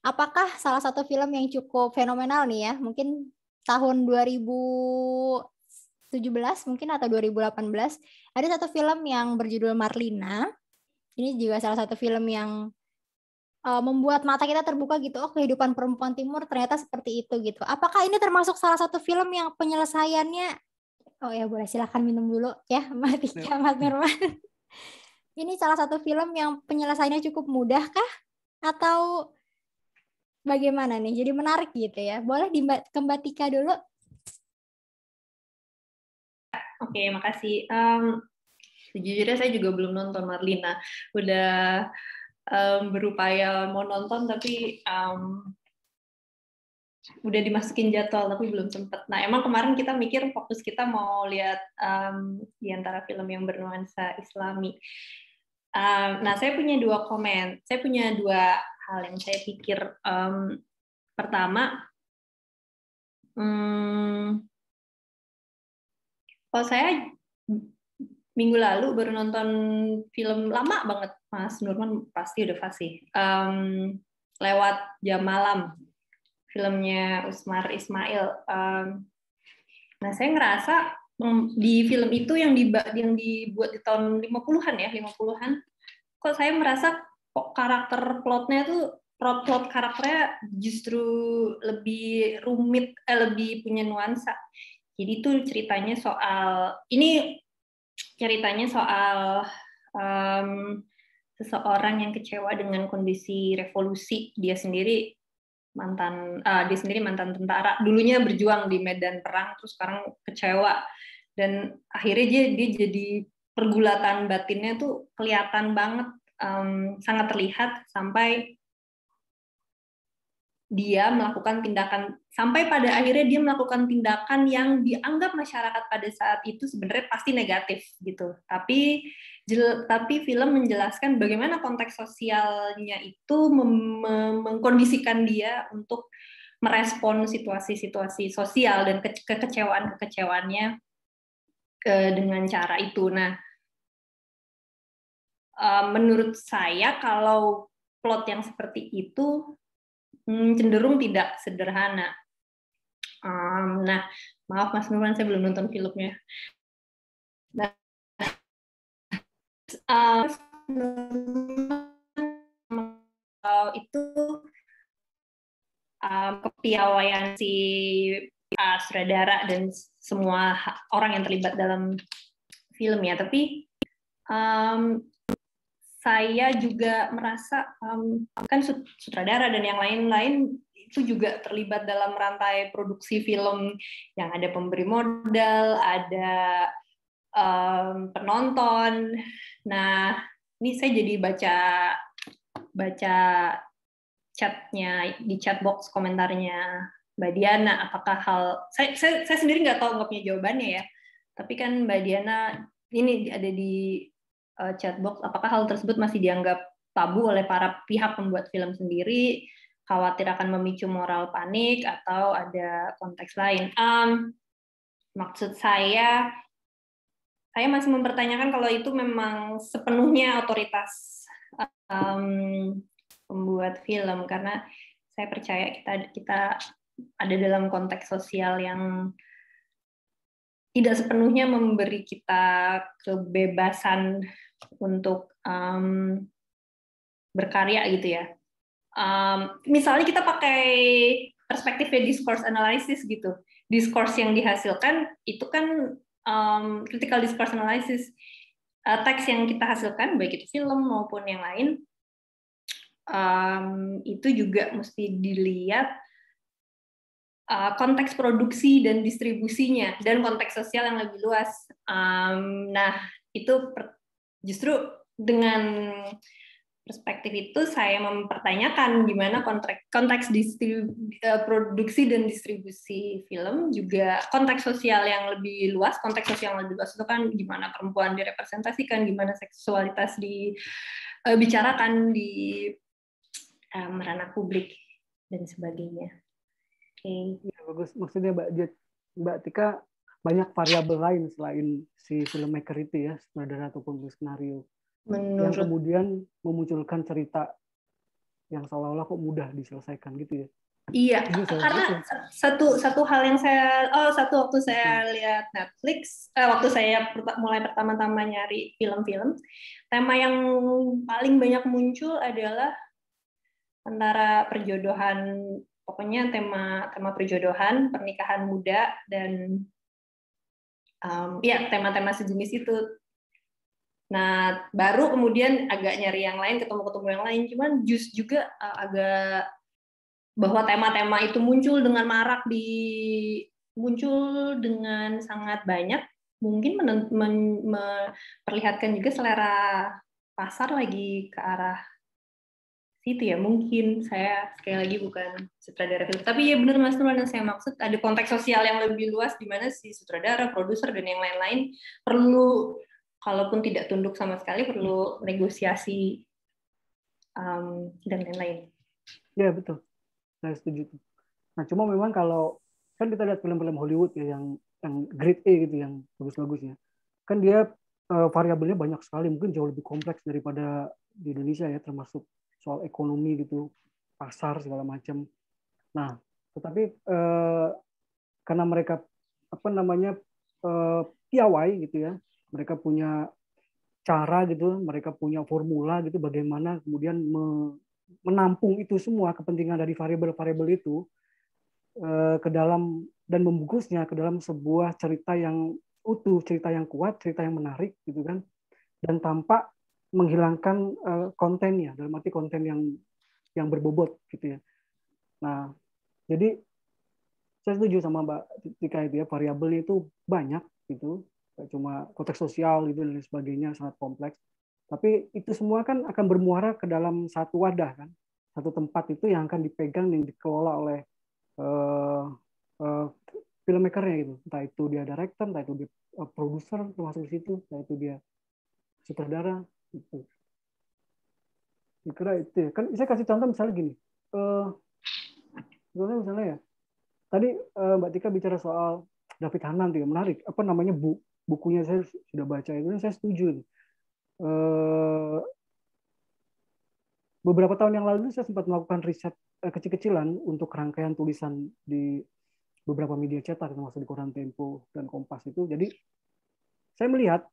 A: Apakah salah satu film yang cukup fenomenal nih ya, mungkin tahun 2017 mungkin atau 2018, ada satu film yang berjudul Marlina. Ini juga salah satu film yang membuat mata kita terbuka gitu, oh kehidupan perempuan timur ternyata seperti itu gitu. Apakah ini termasuk salah satu film yang penyelesaiannya, oh ya boleh silakan minum dulu ya Mbak Tika, Mas Nurman. Ini salah satu film yang penyelesaiannya cukup mudah kah? Atau bagaimana nih? Jadi menarik gitu ya. Boleh ke Mbak Tika dulu.
B: Oke, makasih. Sejujurnya saya juga belum nonton Marlina. Udah berupaya mau nonton, tapi udah dimasukin jadwal, tapi belum sempet. Nah, emang kemarin kita mikir fokus kita mau lihat di antara film yang bernuansa Islami. Nah, saya punya dua komen. Saya punya dua hal yang saya pikir. Pertama, kalau saya minggu lalu baru nonton film lama banget, Mas Nurman pasti udah fasih. Lewat Jam Malam, filmnya Usmar Ismail. Nah, saya ngerasa di film itu yang dibuat di tahun 50-an ya, 50-an, kok saya merasa kok karakter plotnya tuh plot karakternya justru lebih rumit, lebih punya nuansa. Jadi itu ceritanya soal seseorang yang kecewa dengan kondisi revolusi. Dia sendiri mantan tentara, dulunya berjuang di medan perang, terus sekarang kecewa, dan akhirnya dia jadi pergulatan batinnya tuh kelihatan banget, sangat terlihat sampai pada akhirnya dia melakukan tindakan yang dianggap masyarakat pada saat itu sebenarnya pasti negatif gitu. Tapi film menjelaskan bagaimana konteks sosialnya itu mengkondisikan dia untuk merespon situasi-situasi sosial dan kekecewaan-kekecewaannya dengan cara itu. Nah, menurut saya kalau plot yang seperti itu cenderung tidak sederhana. Nah, maaf Mas Nurman, saya belum nonton filmnya. Nah, itu kepiawaian si sutradara dan semua orang yang terlibat dalam film ya. Tapi saya juga merasa kan sutradara dan yang lain-lain itu juga terlibat dalam rantai produksi film yang ada pemberi modal, ada penonton. Nah, ini saya jadi baca chatnya di chatbox komentarnya Mbak Diana. Apakah saya sendiri nggak punya jawabannya ya. Tapi kan Mbak Diana ini ada di chatbox, apakah hal tersebut masih dianggap tabu oleh para pihak pembuat film sendiri, khawatir akan memicu moral panik, atau ada konteks lain. Maksud saya masih mempertanyakan kalau itu memang sepenuhnya otoritas pembuat film, karena saya percaya kita ada dalam konteks sosial yang tidak sepenuhnya memberi kita kebebasan untuk berkarya gitu ya. Misalnya kita pakai perspektifnya discourse analysis gitu. Discourse yang dihasilkan itu kan critical discourse analysis, teks yang kita hasilkan baik itu film maupun yang lain, itu juga mesti dilihat konteks produksi dan distribusinya dan konteks sosial yang lebih luas. Nah, itu justru dengan perspektif itu saya mempertanyakan gimana konteks produksi dan distribusi film, juga konteks sosial yang lebih luas. Konteks sosial yang lebih luas itu kan gimana perempuan direpresentasikan, gimana seksualitas dibicarakan di ranah publik dan sebagainya. Oke.
C: Ya, bagus. Maksudnya Mbak Tika, banyak variabel lain selain si filmmaker itu ya, sutradara ataupun skenario, yang kemudian memunculkan cerita yang seolah-olah kok mudah diselesaikan gitu ya.
B: Iya, karena satu hal yang satu waktu saya lihat Netflix, waktu saya mulai pertama-tama nyari film-film, tema yang paling banyak muncul adalah antara perjodohan, pokoknya tema perjodohan, pernikahan muda, dan ya tema-tema sejenis itu. Nah, baru kemudian agak nyari yang lain, ketemu yang lain, cuman juga agak bahwa tema-tema itu muncul dengan sangat banyak, mungkin memperlihatkan juga selera pasar lagi ke arah situ ya. Mungkin saya sekali lagi bukan sutradara film, tapi ya benar Mas Nurman, yang saya maksud ada konteks sosial yang lebih luas di mana si sutradara, produser, dan yang lain-lain perlu, kalaupun tidak tunduk sama sekali, perlu negosiasi dan lain-lain.
C: Ya betul, saya setuju. Nah cuma memang kalau kan kita lihat film-film Hollywood ya yang grade A gitu, yang bagus-bagus ya, kan dia variabelnya banyak sekali, mungkin jauh lebih kompleks daripada di Indonesia ya, termasuk soal ekonomi gitu, pasar segala macam. Nah tetapi karena mereka piawai gitu ya, mereka punya cara gitu, mereka punya formula gitu, bagaimana kemudian menampung itu semua kepentingan dari variabel-variabel itu ke dalam, dan membungkusnya ke dalam sebuah cerita yang utuh, cerita yang kuat, cerita yang menarik gitu kan, dan tanpa menghilangkan kontennya, dalam arti konten yang berbobot gitu ya. Nah jadi saya setuju sama Mbak Tika itu ya, variabelnya itu banyak gitu, cuma konteks sosial gitu dan sebagainya, sangat kompleks. Tapi itu semua kan akan bermuara ke dalam satu wadah kan, satu tempat itu yang akan dipegang, yang dikelola oleh filmmakernya gitu. Entah itu dia director, entah itu dia produser termasuk di situ, entah itu dia sutradara gitu. Kira itu ya. Kan saya kasih contoh misalnya gini. Misalnya ya, tadi Mbak Tika bicara soal David Hanan tuh ya, menarik. Apa namanya, bukunya saya sudah baca itu, saya setuju. Beberapa tahun yang lalu saya sempat melakukan riset kecil-kecilan untuk rangkaian tulisan di beberapa media cetak, termasuk di koran Tempo dan Kompas itu. Jadi saya melihat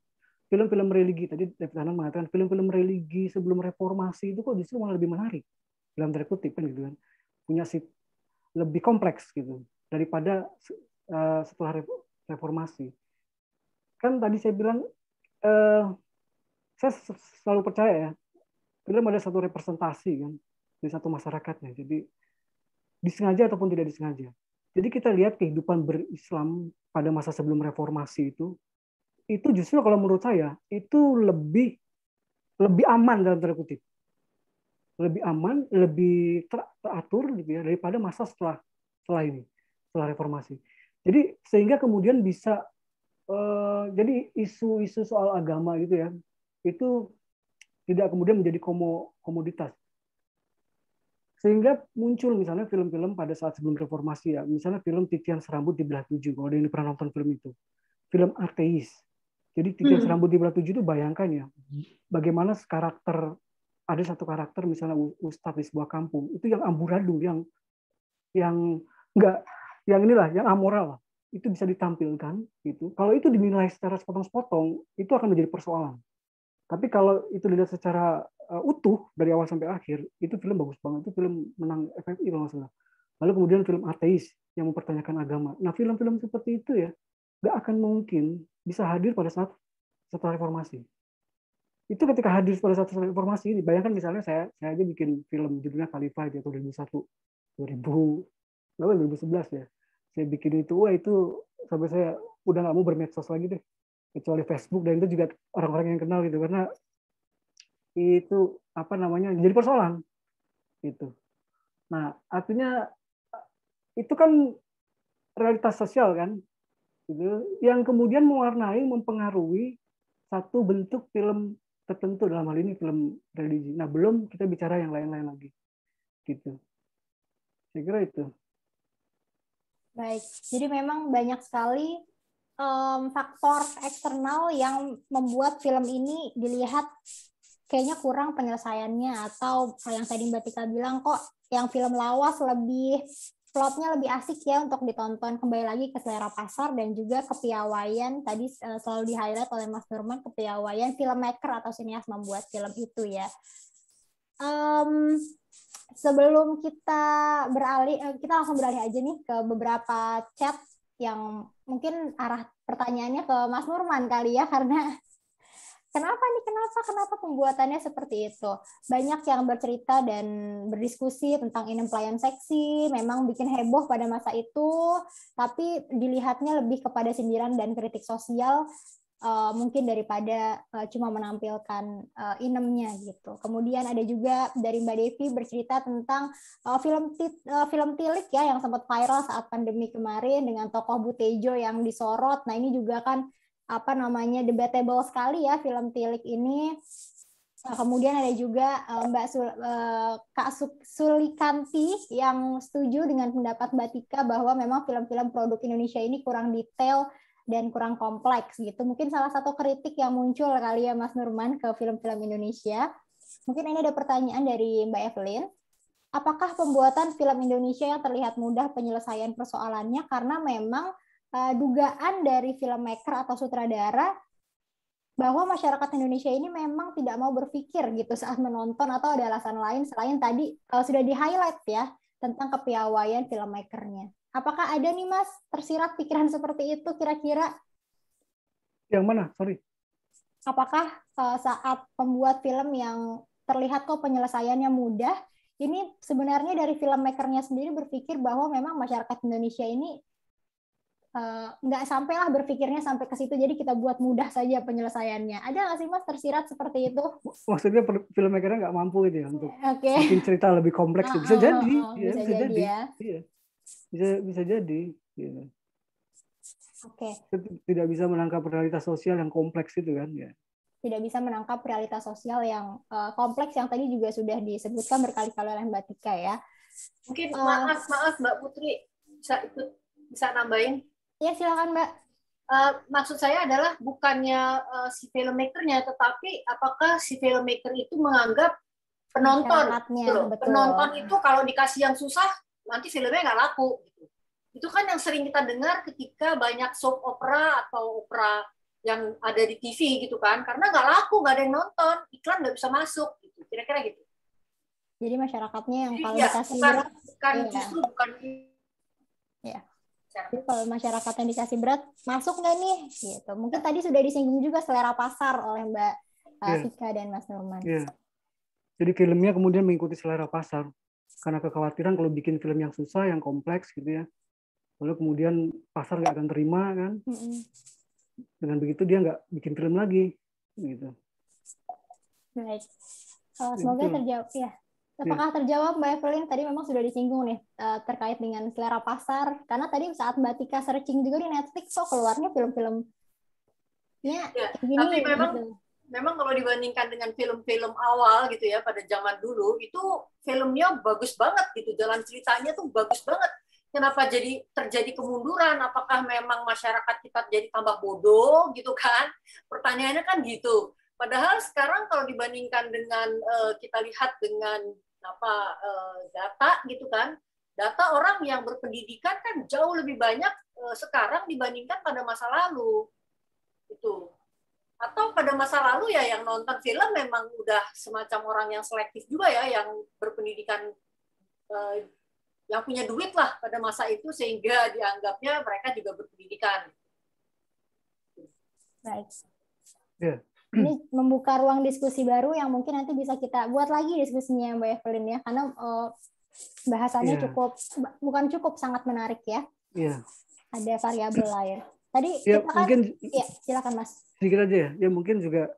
C: film-film religi, tadi David Hanan mengatakan film-film religi sebelum reformasi itu kok justru malah lebih menarik, dalam tanda kutip kan gitu kan, punya lebih kompleks gitu daripada setelah reformasi. Kan tadi saya bilang saya selalu percaya ya, film ada satu representasi kan dari satu masyarakatnya. Jadi disengaja ataupun tidak disengaja. Jadi kita lihat kehidupan berislam pada masa sebelum reformasi itu justru kalau menurut saya itu lebih aman dalam tanda kutip, lebih aman, lebih teratur gitu ya daripada masa setelah ini, setelah reformasi. Jadi sehingga kemudian bisa jadi isu-isu soal agama gitu ya, itu tidak kemudian menjadi komoditas. Sehingga muncul misalnya film-film pada saat sebelum reformasi ya, misalnya film Titian Serambut di Belah Tujuh, kalau ada yang pernah nonton film itu, film ateis. Jadi Titian Serambut di Belah Tujuh itu bayangkan ya, bagaimana karakter, ada satu karakter misalnya ustadz di sebuah kampung, itu yang amburadul, yang enggak, yang inilah, yang amoral lah, itu bisa ditampilkan gitu. Kalau itu dinilai secara sepotong-sepotong, itu akan menjadi persoalan. Tapi kalau itu dilihat secara utuh dari awal sampai akhir, itu film bagus banget. Itu film menang FFI kalau nggak salah. Lalu kemudian film ateis yang mempertanyakan agama. Nah film-film seperti itu ya nggak akan mungkin bisa hadir pada saat setelah reformasi. Itu ketika hadir pada saat setelah reformasi ini, bayangkan misalnya saya aja bikin film judulnya Khalifah di tahun 2011 ya. Saya bikin itu, wah itu sampai saya udah nggak mau bermedsos lagi deh, kecuali Facebook, dan itu juga orang-orang yang kenal gitu, karena itu apa namanya jadi persoalan gitu. Nah, artinya itu kan realitas sosial kan, gitu, yang kemudian mewarnai, mempengaruhi satu bentuk film tertentu, dalam hal ini film religi. Nah, belum kita bicara yang lain-lain lagi, gitu. Saya kira itu.
A: Baik, jadi memang banyak sekali faktor eksternal yang membuat film ini dilihat kayaknya kurang penyelesaiannya, atau yang tadi Mbak Tika bilang kok yang film lawas lebih plotnya lebih asik ya untuk ditonton. Kembali lagi ke selera pasar dan juga kepiawaian tadi selalu di-highlight oleh Mas Nurman, kepiawaian filmmaker atau sinias membuat film itu ya. Sebelum kita kita langsung beralih aja nih ke beberapa chat yang mungkin arah pertanyaannya ke Mas Nurman kali ya, karena kenapa pembuatannya seperti itu. Banyak yang bercerita dan berdiskusi tentang Inem Pelayan Seksi, memang bikin heboh pada masa itu, tapi dilihatnya lebih kepada sindiran dan kritik sosial, mungkin daripada cuma menampilkan Inemnya gitu. Kemudian ada juga dari Mbak Devi bercerita tentang film Tilik ya yang sempat viral saat pandemi kemarin dengan tokoh Butejo yang disorot. Nah, ini juga kan debatable sekali ya film Tilik ini. Kemudian ada juga Kak Sulikanti yang setuju dengan pendapat Mbak Tika bahwa memang film-film produk Indonesia ini kurang detail dan kurang kompleks gitu. Mungkin salah satu kritik yang muncul kali ya Mas Nurman ke film-film Indonesia. Mungkin ini ada pertanyaan dari Mbak Evelyn. Apakah pembuatan film Indonesia yang terlihat mudah penyelesaian persoalannya karena memang dugaan dari filmmaker atau sutradara bahwa masyarakat Indonesia ini memang tidak mau berpikir gitu saat menonton, atau ada alasan lain selain tadi sudah di-highlight ya tentang kepiawaian filmmakernya? Apakah ada nih Mas tersirat pikiran seperti itu kira-kira?
C: Yang mana? Sorry.
A: Apakah saat pembuat film yang terlihat kok penyelesaiannya mudah, ini sebenarnya dari filmmakernya sendiri berpikir bahwa memang masyarakat Indonesia ini nggak sampailah berpikirnya sampai ke situ, jadi kita buat mudah saja penyelesaiannya. Ada nggak sih Mas tersirat seperti itu?
C: Maksudnya filmmakernya nggak mampu gitu ya untuk bikin cerita lebih kompleks. Bisa jadi,
A: bisa jadi ya.
C: Iya. Bisa jadi. Gitu.
A: Oke.
C: Tidak bisa menangkap realitas sosial yang kompleks itu kan ya.
A: Tidak bisa menangkap realitas sosial yang kompleks yang tadi juga sudah disebutkan berkali-kali oleh Mbak Tika ya.
D: Mungkin maaf Mbak Putri bisa nambahin?
A: Ya silakan Mbak.
D: Maksud saya adalah bukannya si filmmakernya, tetapi apakah si filmmaker itu menganggap penonton gitu. Penonton itu kalau dikasih yang susah nanti filmnya nggak laku gitu. Itu kan yang sering kita dengar ketika banyak soap opera atau opera yang ada di TV gitu kan, karena nggak laku, nggak ada yang nonton, iklan nggak bisa masuk gitu, kira-kira gitu.
A: Jadi masyarakatnya yang kalau
D: ya,
A: dikasih
D: bukan
A: ya.
D: Justru bukan
A: ya. Jadi kalau masyarakat yang dikasih berat, masuk nggak nih? Gitu. Mungkin tadi sudah disinggung juga selera pasar oleh Mbak Tika dan Mas Nurman.
C: Jadi filmnya kemudian mengikuti selera pasar. Karena kekhawatiran kalau bikin film yang susah, yang kompleks gitu ya. Lalu kemudian pasar nggak akan terima kan. Dengan begitu dia nggak bikin film lagi. Gitu.
A: Baik. Semoga terjawab ya. Apakah terjawab Mbak Evelyn? Tadi memang sudah disinggung nih terkait dengan selera pasar. Karena tadi saat Mbak Tika searching juga di Netflix, so keluarnya film-filmnya
D: gini. Tapi memang kalau dibandingkan dengan film-film awal gitu ya pada zaman dulu, itu filmnya bagus banget gitu. Jalan ceritanya tuh bagus banget. Kenapa jadi terjadi kemunduran? Apakah memang masyarakat kita jadi tambah bodoh gitu kan? Pertanyaannya kan gitu. Padahal sekarang kalau dibandingkan dengan kita lihat dengan data gitu kan, data orang yang berpendidikan kan jauh lebih banyak sekarang dibandingkan pada masa lalu itu. Atau pada masa lalu ya yang nonton film memang udah semacam orang yang selektif juga ya, yang berpendidikan, yang punya duit lah pada masa itu sehingga dianggapnya mereka juga berpendidikan.
A: Baik.
C: Ya.
A: Ini membuka ruang diskusi baru yang mungkin nanti bisa kita buat lagi diskusinya Mbak Evelyn ya, karena bahasannya cukup sangat menarik ya.
C: Iya.
A: Ada variabel lain. Tadi
C: ya,
A: kita kan,
C: mungkin,
A: ya silakan Mas.
C: Sedikit aja ya. Ya mungkin juga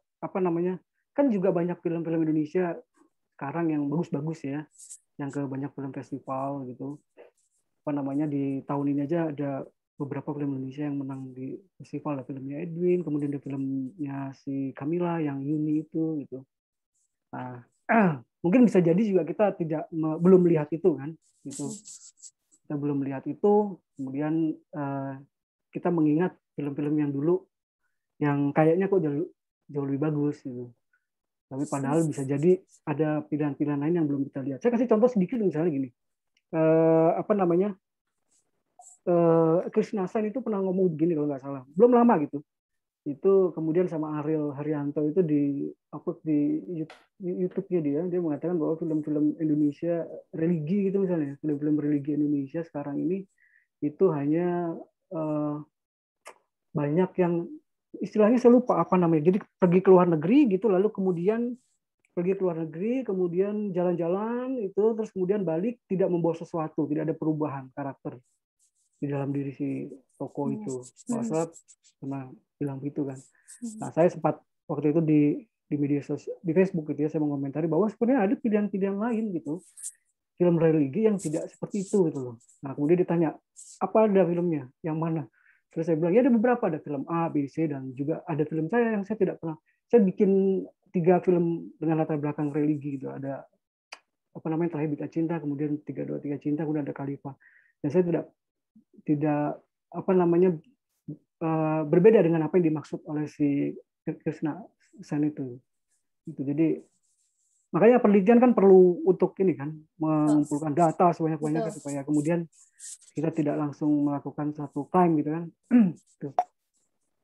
C: kan juga banyak film-film Indonesia sekarang yang bagus-bagus ya, yang ke banyak film festival gitu. Di tahun ini aja ada beberapa film Indonesia yang menang di festival. Ada filmnya Edwin, kemudian ada filmnya si Camilla yang Yuni itu gitu. Nah, mungkin bisa jadi juga kita belum melihat itu kan gitu. Kita belum melihat itu, kemudian kita mengingat film-film yang dulu yang kayaknya kok jauh lebih bagus gitu. Tapi padahal bisa jadi ada pilihan-pilihan lain yang belum kita lihat. Saya kasih contoh sedikit misalnya gini. Krishna Sen itu pernah ngomong begini kalau nggak salah. Belum lama gitu. Itu kemudian sama Ariel Haryanto itu di-upload di YouTube-nya dia mengatakan bahwa film-film Indonesia religi gitu misalnya, film-film religi Indonesia sekarang ini itu hanya banyak yang istilahnya saya lupa apa namanya. Jadi pergi ke luar negeri gitu, lalu kemudian pergi ke luar negeri, kemudian jalan-jalan itu, terus kemudian balik tidak membawa sesuatu, tidak ada perubahan karakter di dalam diri si tokoh itu. Masa pernah bilang gitu kan. Nah, saya sempat waktu itu di media sosial, di Facebook gitu ya, saya mengomentari bahwa sebenarnya ada pilihan-pilihan lain gitu, film religi yang tidak seperti itu gitu loh. Nah, kemudian ditanya, apa ada filmnya? Yang mana? Terus saya bilang, ya ada beberapa, ada film A, B, C, dan juga ada film saya yang saya tidak pernah. Saya bikin 3 film dengan latar belakang religi gitu. Ada Terakhir Bita Cinta, kemudian 323 Cinta, kemudian ada Khalifah. Dan saya tidak berbeda dengan apa yang dimaksud oleh si Krishna Sen itu. Jadi makanya penelitian kan perlu untuk ini kan, mengumpulkan data sebanyak-banyaknya supaya kemudian kita tidak langsung melakukan satu klaim gitu kan.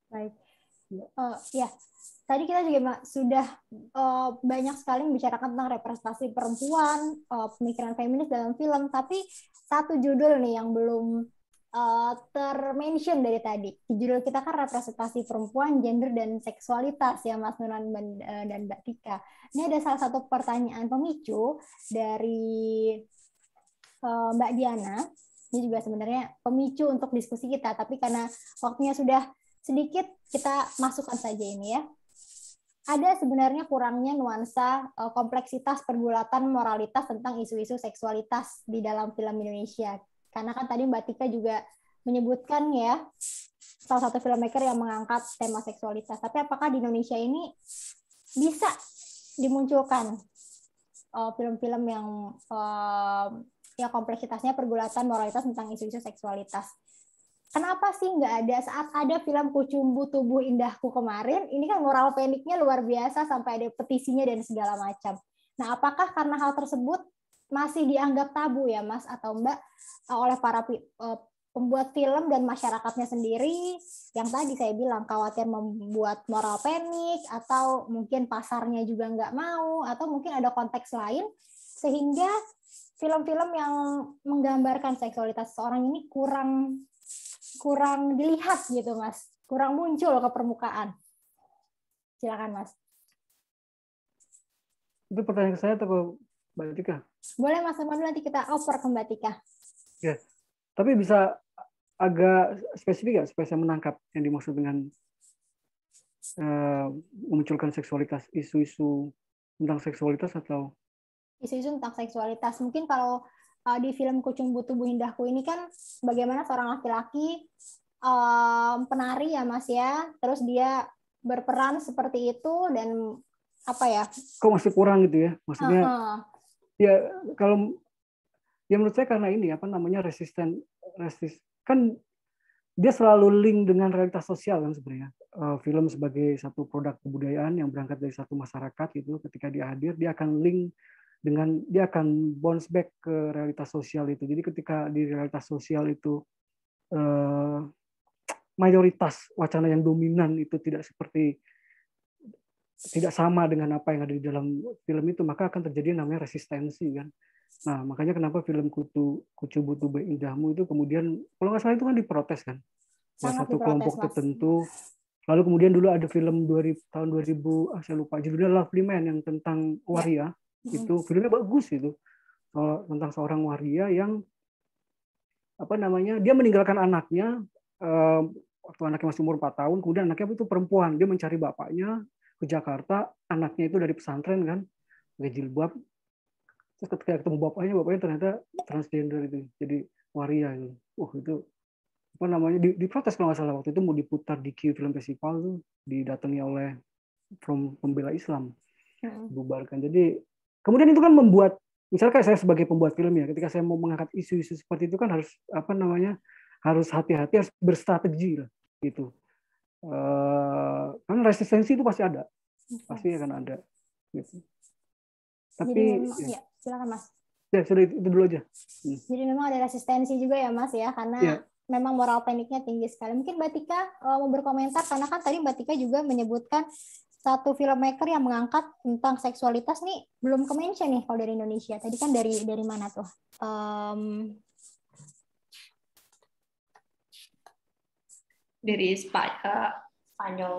A: Baik. Ya, tadi kita juga sudah banyak sekali membicarakan tentang representasi perempuan, pemikiran feminis dalam film, tapi satu judul nih yang belum termention dari tadi. Judul kita kan representasi perempuan, gender, dan seksualitas ya Mas Nuran dan Mbak Tika. Ini ada salah satu pertanyaan pemicu dari Mbak Diana. Ini juga sebenarnya pemicu untuk diskusi kita, tapi karena waktunya sudah sedikit, kita masukkan saja ini ya. Ada sebenarnya kurangnya nuansa kompleksitas pergulatan moralitas tentang isu-isu seksualitas di dalam film Indonesia. Karena kan tadi Mbak Tika juga menyebutkan ya, salah satu filmmaker yang mengangkat tema seksualitas. Tapi apakah di Indonesia ini bisa dimunculkan film-film yang kompleksitasnya pergulatan moralitas tentang isu-isu seksualitas? Kenapa sih nggak ada saat ada film Kucumbu Tubuh Indahku kemarin? Ini kan moral paniknya luar biasa sampai ada petisinya dan segala macam. Nah, apakah karena hal tersebut masih dianggap tabu ya, Mas atau Mbak, oleh para pembuat film dan masyarakatnya sendiri yang tadi saya bilang khawatir membuat moral panik, atau mungkin pasarnya juga nggak mau, atau mungkin ada konteks lain sehingga film-film yang menggambarkan seksualitas seseorang ini kurang dilihat gitu Mas, kurang muncul ke permukaan. Silakan Mas.
C: Itu pertanyaan ke saya atau ke Mbak Tika?
A: Boleh Mas, nanti kita over ke Mbak Tika.
C: Ya, tapi bisa agak spesifik nggak supaya saya menangkap yang dimaksud dengan memunculkan seksualitas, isu-isu tentang seksualitas atau
A: isu-isu tentang seksualitas. Mungkin kalau di film Kucumbu Tubuh Indahku ini kan bagaimana seorang laki-laki penari ya Mas ya, terus dia berperan seperti itu dan apa ya?
C: Kok masih kurang gitu ya? Maksudnya ya kalau ya menurut saya karena ini resisten kan dia selalu link dengan realitas sosial kan sebenarnya. Film sebagai satu produk kebudayaan yang berangkat dari satu masyarakat itu, ketika dia hadir dia akan link dengan, dia akan bounce back ke realitas sosial itu. Jadi ketika di realitas sosial itu mayoritas wacana yang dominan itu tidak sama dengan apa yang ada di dalam film itu, maka akan terjadi namanya resistensi kan. Nah, makanya kenapa film Kucumbu Tubuh Indahmu itu kemudian kalau nggak salah itu kan diprotes kan. Salah satu kelompok tertentu Lalu kemudian dulu ada film tahun 2000, saya lupa judulnya, Lovely Man, yang tentang waria. Itu filmnya bagus itu. Tentang seorang waria yang dia meninggalkan anaknya waktu anaknya masih umur 4 tahun, kemudian anaknya itu perempuan, dia mencari bapaknya ke Jakarta, anaknya itu dari pesantren kan, pakai jilbab. Terus ketika ketemu bapaknya ternyata transgender itu, jadi waria itu. Itu diprotes kalau nggak salah, waktu itu mau diputar di Q Film Festival tuh, didatangi oleh pembela Islam, bubarkan. Jadi kemudian itu kan membuat, misalkan saya sebagai pembuat film ya, ketika saya mau mengangkat isu-isu seperti itu kan harus harus hati-hati, harus berstrategi lah gitu. Karena resistensi itu pasti ada, pasti akan ada. Gitu. Tapi
A: jadi ya, silakan Mas.
C: Ya sudah, itu dulu aja.
A: Jadi memang ada resistensi juga ya Mas ya, karena memang moral paniknya tinggi sekali. Mungkin Mbak Tika mau berkomentar, karena kan tadi Mbak Tika juga menyebutkan satu filmmaker yang mengangkat tentang seksualitas nih, belum ke-mention nih kalau dari Indonesia. Tadi kan dari mana tuh?
B: Dari Spanyol.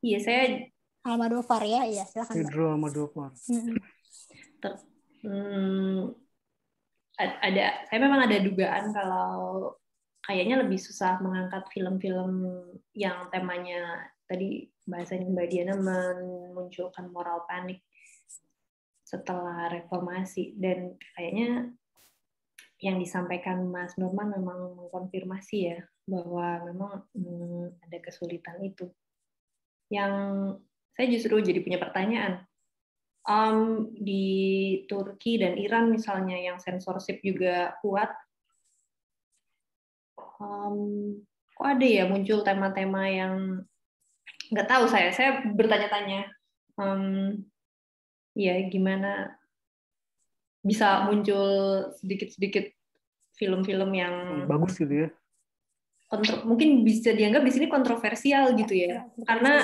B: Iya, saya
A: Almodovar ya, iya silakan.
C: Pedro Almodovar.
B: Saya memang ada dugaan kalau kayaknya lebih susah mengangkat film-film yang temanya tadi bahasanya Mbak Diana memunculkan moral panic setelah reformasi, dan kayaknya yang disampaikan Mas Nurman memang mengkonfirmasi ya bahwa memang ada kesulitan itu. Yang saya justru jadi punya pertanyaan, di Turki dan Iran misalnya yang sensorship juga kuat, kok ada ya muncul tema-tema yang nggak tahu, saya bertanya-tanya, ya gimana bisa muncul sedikit-sedikit film-film yang
C: bagus gitu ya,
B: mungkin bisa dianggap di sini kontroversial gitu ya, karena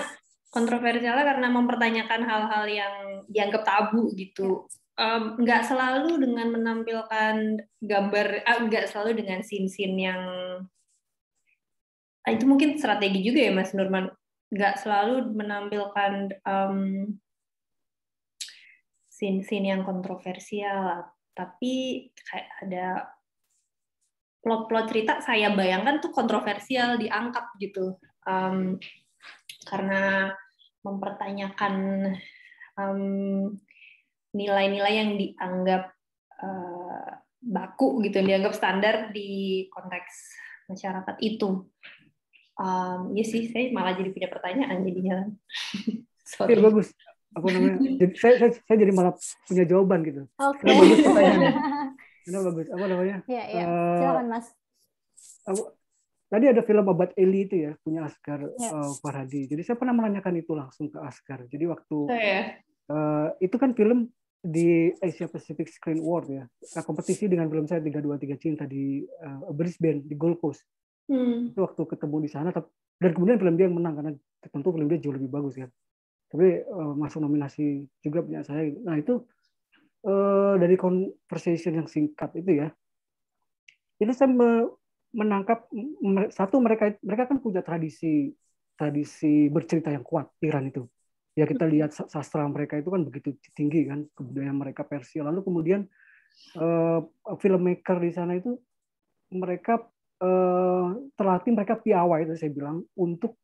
B: kontroversialnya karena mempertanyakan hal-hal yang dianggap tabu gitu. Nggak selalu dengan menampilkan gambar, nggak selalu dengan scene-scene yang itu mungkin strategi juga ya Mas Nurman, nggak selalu menampilkan scene-scene yang kontroversial, tapi kayak ada plot-plot cerita saya bayangkan tuh kontroversial diangkat gitu, karena mempertanyakan nilai-nilai yang dianggap baku gitu, dianggap standar di konteks masyarakat itu. Ya sih, saya malah jadi punya pertanyaan jadinya.
C: Sorry. Ya, bagus. Jadi saya jadi malah punya jawaban gitu.
A: Oke.
C: Karena bagus pertanyaannya. Karena bagus.
A: Iya. Silakan Mas.
C: Tadi ada film Abad Eli itu ya, punya Asghar Farhadi. Jadi saya pernah menanyakan itu langsung ke Asghar. Jadi waktu itu kan film di Asia Pacific Screen Award ya, kompetisi dengan film saya 323 Cinta di Brisbane, di Gold Coast. Itu waktu ketemu di sana, dan kemudian film dia yang menang karena tentu film dia jauh lebih bagus kan. Tapi masuk nominasi juga punya saya. Nah itu dari conversation yang singkat itu ya, ini saya menangkap satu, mereka kan punya tradisi bercerita yang kuat, Iran itu. Ya kita lihat sastra mereka itu kan begitu tinggi kan, kebudayaan mereka Persia. Lalu kemudian filmmaker di sana itu mereka terlatih, mereka piawai itu saya bilang untuk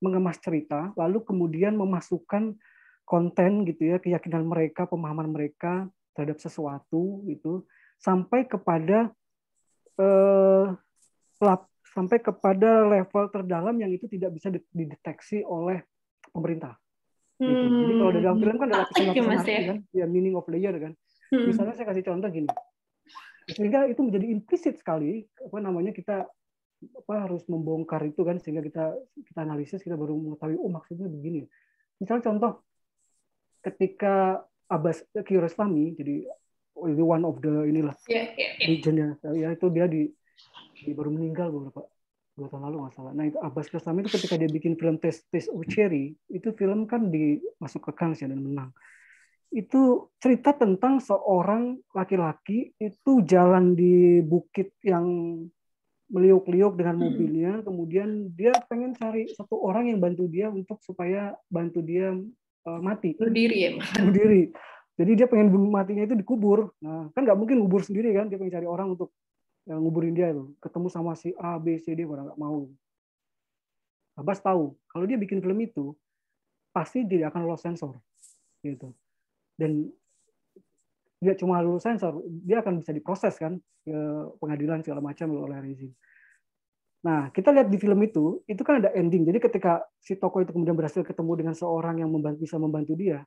C: mengemas cerita, lalu kemudian memasukkan konten gitu ya, keyakinan mereka, pemahaman mereka terhadap sesuatu itu sampai kepada level terdalam yang itu tidak bisa dideteksi oleh pemerintah. Gitu. Jadi kalau dalam film kan ada lapisan-lapisan arti kan, ya meaning of layer kan. Misalnya saya kasih contoh gini, sehingga itu menjadi implisit sekali, kita harus membongkar itu kan, sehingga kita analisis, kita baru mengetahui maksudnya begini. Misalnya contoh ketika Abbas Kiarostami, jadi one of the legendnya, ya itu dia baru meninggal beberapa 2 tahun lalu nggak salah. Nah itu Abbas Kiarostami itu ketika dia bikin film Taste of Cherry, itu film kan masuk ke Cannes ya dan menang. Itu cerita tentang seorang laki-laki itu jalan di bukit yang meliuk-liuk dengan mobilnya, kemudian dia pengen cari satu orang yang bantu dia untuk supaya bantu dia mati.
B: Bunuh diri ya.
C: Bunuh diri. Jadi dia pengen bunuh matinya itu dikubur. Nah, kan nggak mungkin ngubur sendiri kan, dia pengen cari orang untuk nguburin dia itu. Ketemu sama si A, B, C, D, pada nggak mau. Abbas tahu kalau dia bikin film itu pasti tidak akan lolos sensor, gitu. Dan dia cuma lulus sensor, dia akan bisa diproses kan ke pengadilan segala macam oleh rezim. Nah, kita lihat di film itu kan ada ending. Jadi ketika si tokoh itu kemudian berhasil ketemu dengan seorang yang bisa membantu dia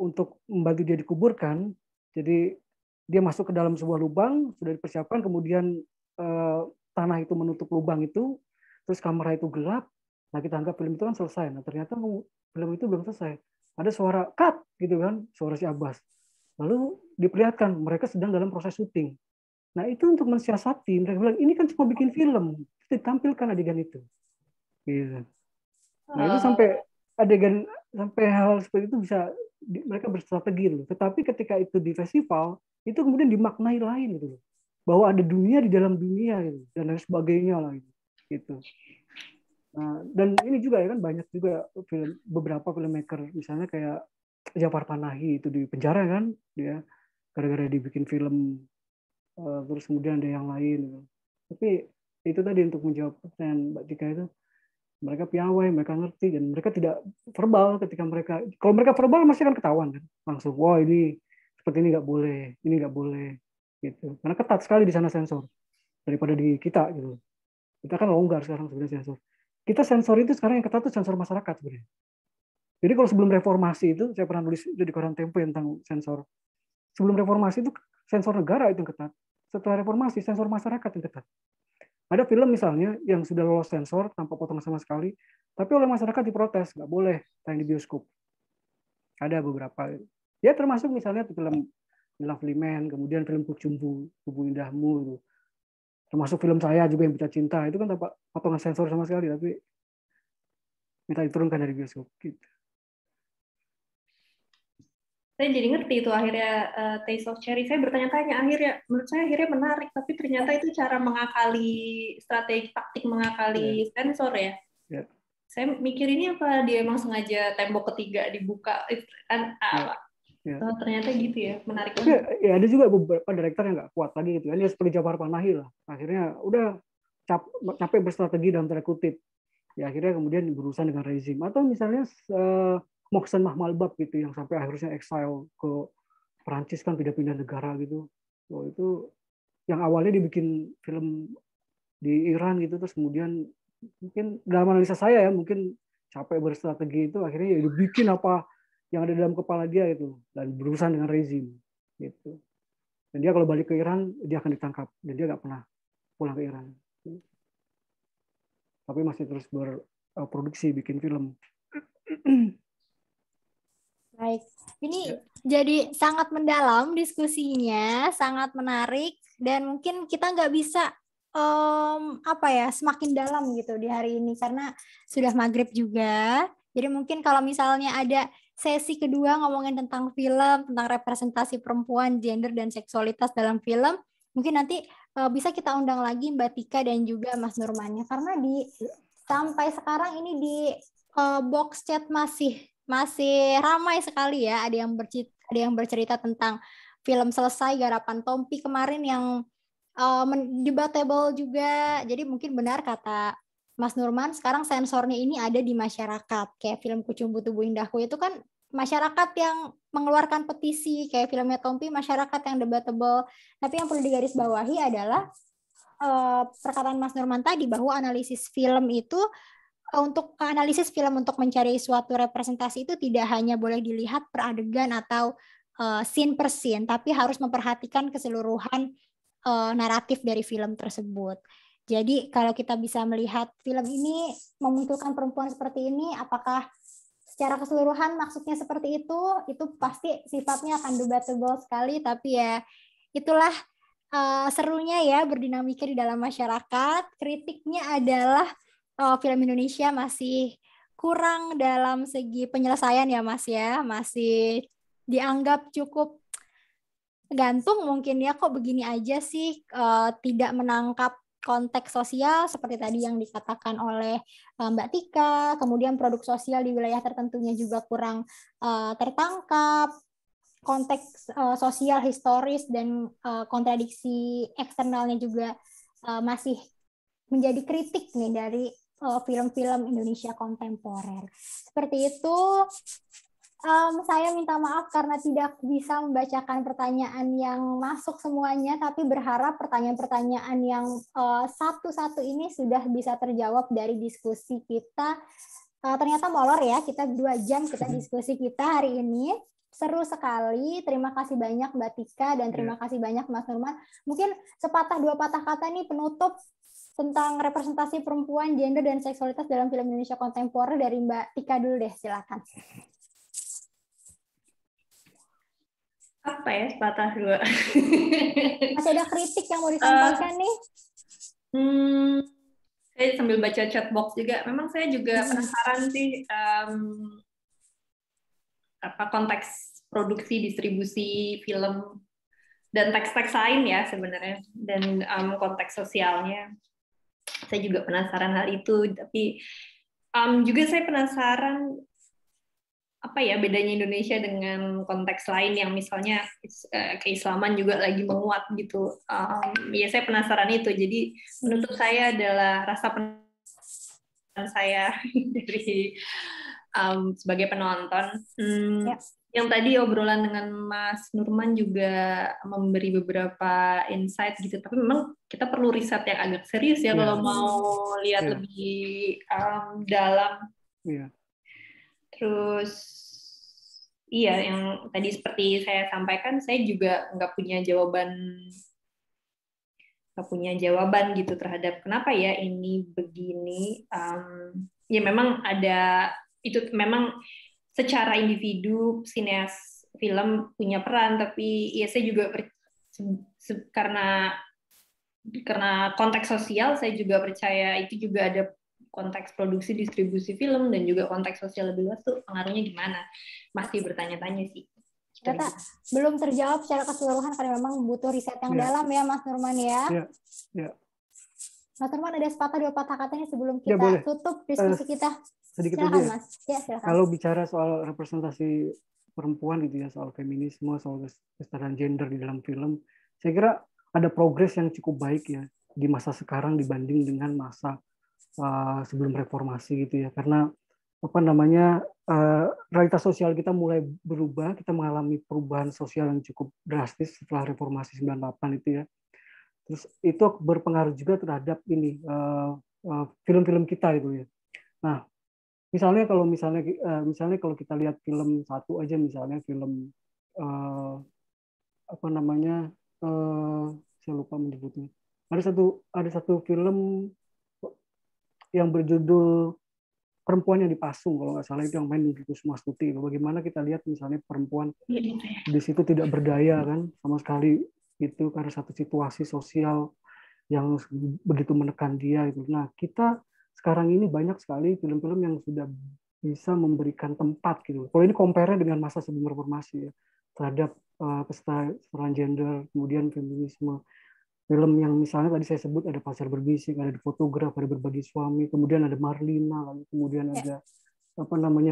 C: untuk membantu dia dikuburkan. Jadi dia masuk ke dalam sebuah lubang, sudah dipersiapkan, kemudian tanah itu menutup lubang itu, terus kamera itu gelap. Nah, kita anggap film itu kan selesai. Nah, ternyata film itu belum selesai. Ada suara cut gitu kan, suara si Abbas. Lalu diperlihatkan mereka sedang dalam proses syuting. Nah, itu untuk mensiasati, mereka bilang ini kan cuma bikin film, ditampilkan adegan itu. Gitu. Nah, itu sampai adegan, sampai hal seperti itu bisa mereka berstrategi loh. Tetapi ketika itu di festival, itu kemudian dimaknai lain gitu loh. Bahwa ada dunia di dalam dunia gitu, dan lain sebagainya lah gitu. Nah, dan ini juga ya kan banyak juga beberapa filmmaker misalnya kayak Jafar Panahi itu di penjara kan dia gara-gara dibikin film, terus kemudian ada yang lain gitu. Tapi itu tadi untuk menjawab pertanyaan Mbak Tika itu, mereka piawai, mereka ngerti, dan mereka tidak verbal ketika kalau mereka verbal masih akan ketahuan kan langsung, wah ini seperti ini nggak boleh gitu, karena ketat sekali di sana sensor daripada di kita gitu. Kita kan longgar sekarang sebenarnya sensor. Kita sensor itu sekarang yang ketat itu sensor masyarakat sebenarnya. Jadi kalau sebelum reformasi itu, saya pernah nulis itu di koran Tempo tentang sensor. Sebelum reformasi itu sensor negara itu yang ketat. Setelah reformasi, sensor masyarakat yang ketat. Ada film misalnya yang sudah lolos sensor tanpa potongan sama sekali, tapi oleh masyarakat diprotes, nggak boleh tayang di bioskop. Ada beberapa. Ya termasuk misalnya film Lovely Man, kemudian film Kucumbu, Tubuh Indahmu, itu. Termasuk film saya juga Yang Bisa Cinta, itu kan tanpa potongan sensor sama sekali, tapi minta diturunkan dari bioskop. Gitu.
B: Saya jadi ngerti itu akhirnya Taste of Cherry. Saya bertanya-tanya menurut saya akhirnya menarik, tapi ternyata itu cara mengakali strategi taktik mengakali sensor ya.
C: Yeah.
B: Saya mikir ini apa dia emang sengaja tembok ketiga dibuka kan apa?
C: Yeah.
B: Oh, ternyata gitu ya, menarik
C: banget. Ya ada juga beberapa direktur yang nggak kuat lagi gitu kan, dia seperti Jafar Panahi lah. Akhirnya udah capek berstrategi dalam tanda kutip. Ya akhirnya kemudian berurusan dengan rezim. Atau misalnya Mohsen Mahmalbab gitu yang sampai akhirnya exile ke Perancis kan, pindah-pindah negara gitu. So, itu yang awalnya dibikin film di Iran gitu, terus kemudian mungkin dalam analisa saya ya, mungkin capek berstrategi itu akhirnya ya dibikin apa yang ada dalam kepala dia itu dan berurusan dengan rezim gitu. Dan dia kalau balik ke Iran dia akan ditangkap dan dia nggak pernah pulang ke Iran. Tapi masih terus berproduksi bikin film.
A: Baik, ini jadi sangat mendalam diskusinya, sangat menarik, dan mungkin kita nggak bisa semakin dalam gitu di hari ini karena sudah maghrib juga. Jadi mungkin kalau misalnya ada sesi kedua ngomongin tentang film, tentang representasi perempuan, gender, dan seksualitas dalam film, mungkin nanti bisa kita undang lagi Mbak Tika dan juga Mas Nurmannya, karena sampai sekarang ini di box chat masih ramai sekali ya. Ada yang bercerita tentang film Selesai garapan Tompi kemarin yang debatable juga. Jadi mungkin benar kata Mas Nurman, sekarang sensornya ini ada di masyarakat. Kayak film Kucumbu Tubuh Indahku itu kan masyarakat yang mengeluarkan petisi, kayak filmnya Tompi masyarakat yang debatable. Tapi yang perlu digarisbawahi adalah perkataan Mas Nurman tadi bahwa analisis film untuk mencari suatu representasi itu tidak hanya boleh dilihat per adegan atau scene per scene, tapi harus memperhatikan keseluruhan naratif dari film tersebut. Jadi kalau kita bisa melihat film ini memunculkan perempuan seperti ini, apakah secara keseluruhan maksudnya seperti itu pasti sifatnya akan debatable sekali, tapi ya itulah serunya ya berdinamika di dalam masyarakat. Kritiknya adalah film Indonesia masih kurang dalam segi penyelesaian ya Mas ya, masih dianggap cukup gantung mungkin ya, kok begini aja sih, tidak menangkap konteks sosial seperti tadi yang dikatakan oleh Mbak Tika, kemudian produk sosial di wilayah tertentunya juga kurang tertangkap, konteks sosial historis dan kontradiksi eksternalnya juga masih menjadi kritik nih dari film-film Indonesia kontemporer. Seperti itu. Saya minta maaf karena tidak bisa membacakan pertanyaan yang masuk semuanya, tapi berharap pertanyaan-pertanyaan yang satu-satu ini sudah bisa terjawab dari diskusi kita. Ternyata molor ya, kita 2 jam kita diskusi kita hari ini. Seru sekali, terima kasih banyak Mbak Tika dan terima kasih banyak Mas Nurman. Mungkin sepatah 2 patah kata nih penutup tentang representasi perempuan, gender, dan seksualitas dalam film Indonesia kontemporer dari Mbak Tika dulu deh, silakan.
B: Apa ya, sepatah 2?
A: Masih ada kritik yang mau disampaikan nih?
B: Saya sambil baca chat box juga. Memang saya juga penasaran sih apa konteks produksi, distribusi film dan teks-teks lain ya sebenarnya, dan konteks sosialnya. Saya juga penasaran hal itu. Tapi juga saya penasaran apa ya bedanya Indonesia dengan konteks lain yang misalnya keislaman juga lagi menguat gitu. Ya saya penasaran itu. Jadi penutup saya adalah rasa penasaran saya dari sebagai penonton. Yang tadi obrolan dengan Mas Nurman juga memberi beberapa insight gitu. Tapi memang kita perlu riset yang agak serius ya kalau mau lihat lebih dalam. Terus iya, yang tadi seperti saya sampaikan, saya juga nggak punya jawaban gitu terhadap kenapa ya ini begini. Ya memang ada itu, memang secara individu sineas film punya peran, tapi ya saya juga karena konteks sosial saya juga percaya itu juga ada konteks produksi distribusi film dan juga konteks sosial lebih luas tuh pengaruhnya gimana, masih bertanya-tanya sih.
A: Ternyata belum terjawab secara keseluruhan karena memang butuh riset yang dalam ya Mas Nurman ya. Mas Nurman ada sepatah 2 patah katanya sebelum kita tutup diskusi kita.
C: Sedikit
A: silakan
C: aja.
A: Mas. Ya, silakan.
C: Kalau bicara soal representasi perempuan gitu ya, soal feminisme, soal kesetaraan gender di dalam film, saya kira ada progres yang cukup baik ya di masa sekarang dibanding dengan masa sebelum reformasi gitu ya, karena realitas sosial kita mulai berubah, kita mengalami perubahan sosial yang cukup drastis setelah reformasi 98 itu ya. Terus itu berpengaruh juga terhadap ini film-film kita itu ya. Nah, misalnya kalau kita lihat film satu aja, misalnya film saya lupa menyebutnya. Ada satu film yang berjudul Perempuan yang Dipasung, kalau nggak salah, itu yang main Niki Kusmastuti. Bagaimana kita lihat misalnya perempuan di situ tidak berdaya kan sama sekali, itu karena satu situasi sosial yang begitu menekan dia itu. Nah, kita sekarang ini banyak sekali film-film yang sudah bisa memberikan tempat gitu. Kalau ini compare dengan masa sebelum reformasi ya, terhadap kesetaraan gender, kemudian feminisme. Film yang misalnya tadi saya sebut ada Pacar Berbisik, ada Fotograf, ada Berbagi Suami, kemudian ada Marlina, lalu kemudian ada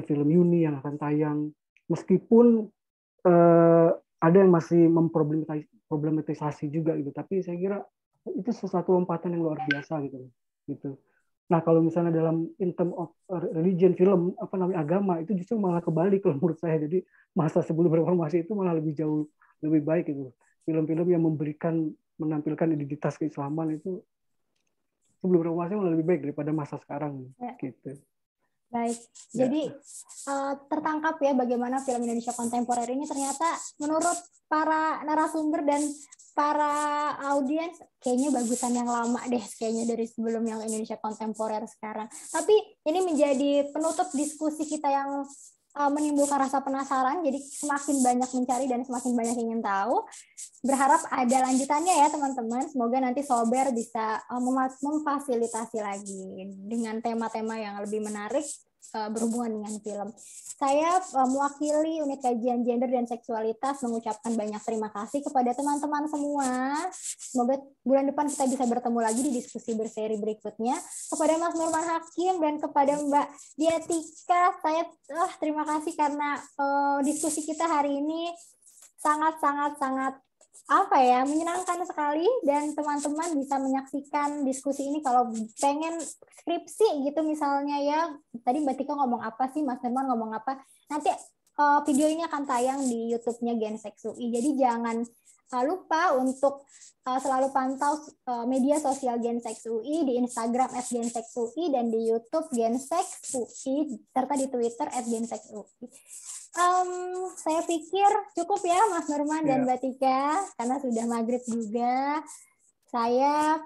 C: film Yuni yang akan tayang. Meskipun ada yang masih memproblematisasi juga gitu, tapi saya kira itu sesuatu lompatan yang luar biasa gitu. Nah, kalau misalnya dalam in term of religion, film agama, itu justru malah kebalik kalau menurut saya. Jadi masa sebelum reformasi itu malah lebih baik gitu. Film-film yang menampilkan identitas keislaman itu sebelum reformasi malah lebih baik daripada masa sekarang gitu.
A: Baik, jadi tertangkap ya bagaimana film Indonesia kontemporer ini ternyata menurut para narasumber dan para audiens kayaknya bagusan yang lama deh kayaknya dari sebelum yang Indonesia kontemporer sekarang. Tapi ini menjadi penutup diskusi kita yang menimbulkan rasa penasaran, jadi semakin banyak mencari dan semakin banyak ingin tahu. Berharap ada lanjutannya ya teman-teman, semoga nanti Sober bisa memfasilitasi lagi dengan tema-tema yang lebih menarik berhubungan dengan film. Saya mewakili unit kajian gender dan seksualitas mengucapkan banyak terima kasih kepada teman-teman semua. Semoga bulan depan kita bisa bertemu lagi di diskusi berseri berikutnya. Kepada Mas Nurman Hakim dan kepada Mbak Diatika, saya terima kasih karena diskusi kita hari ini sangat menyenangkan sekali, dan teman-teman bisa menyaksikan diskusi ini kalau pengen skripsi gitu misalnya ya. Tadi Mbak Tika ngomong apa sih, Mas Nurman ngomong apa, nanti video ini akan tayang di YouTube-nya Gensex UI. Jadi jangan lupa untuk selalu pantau media sosial Gensex UI di Instagram @gensexui dan di YouTube Gensex UI serta di Twitter @gensexui. Saya pikir cukup ya Mas Nurman dan Mbak Tika, karena sudah maghrib juga. Saya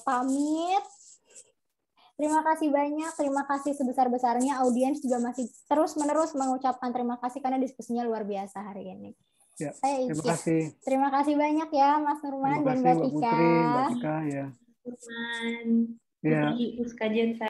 A: pamit. Terima kasih banyak, terima kasih sebesar-besarnya. Audiens juga masih terus-menerus mengucapkan terima kasih karena diskusinya luar biasa hari ini.
C: Ya,
A: terima kasih. Terima kasih banyak ya Mas Nurman dan Mbak Tika.
C: Mbak Tika, ya.
B: Putri, Uska Gensex.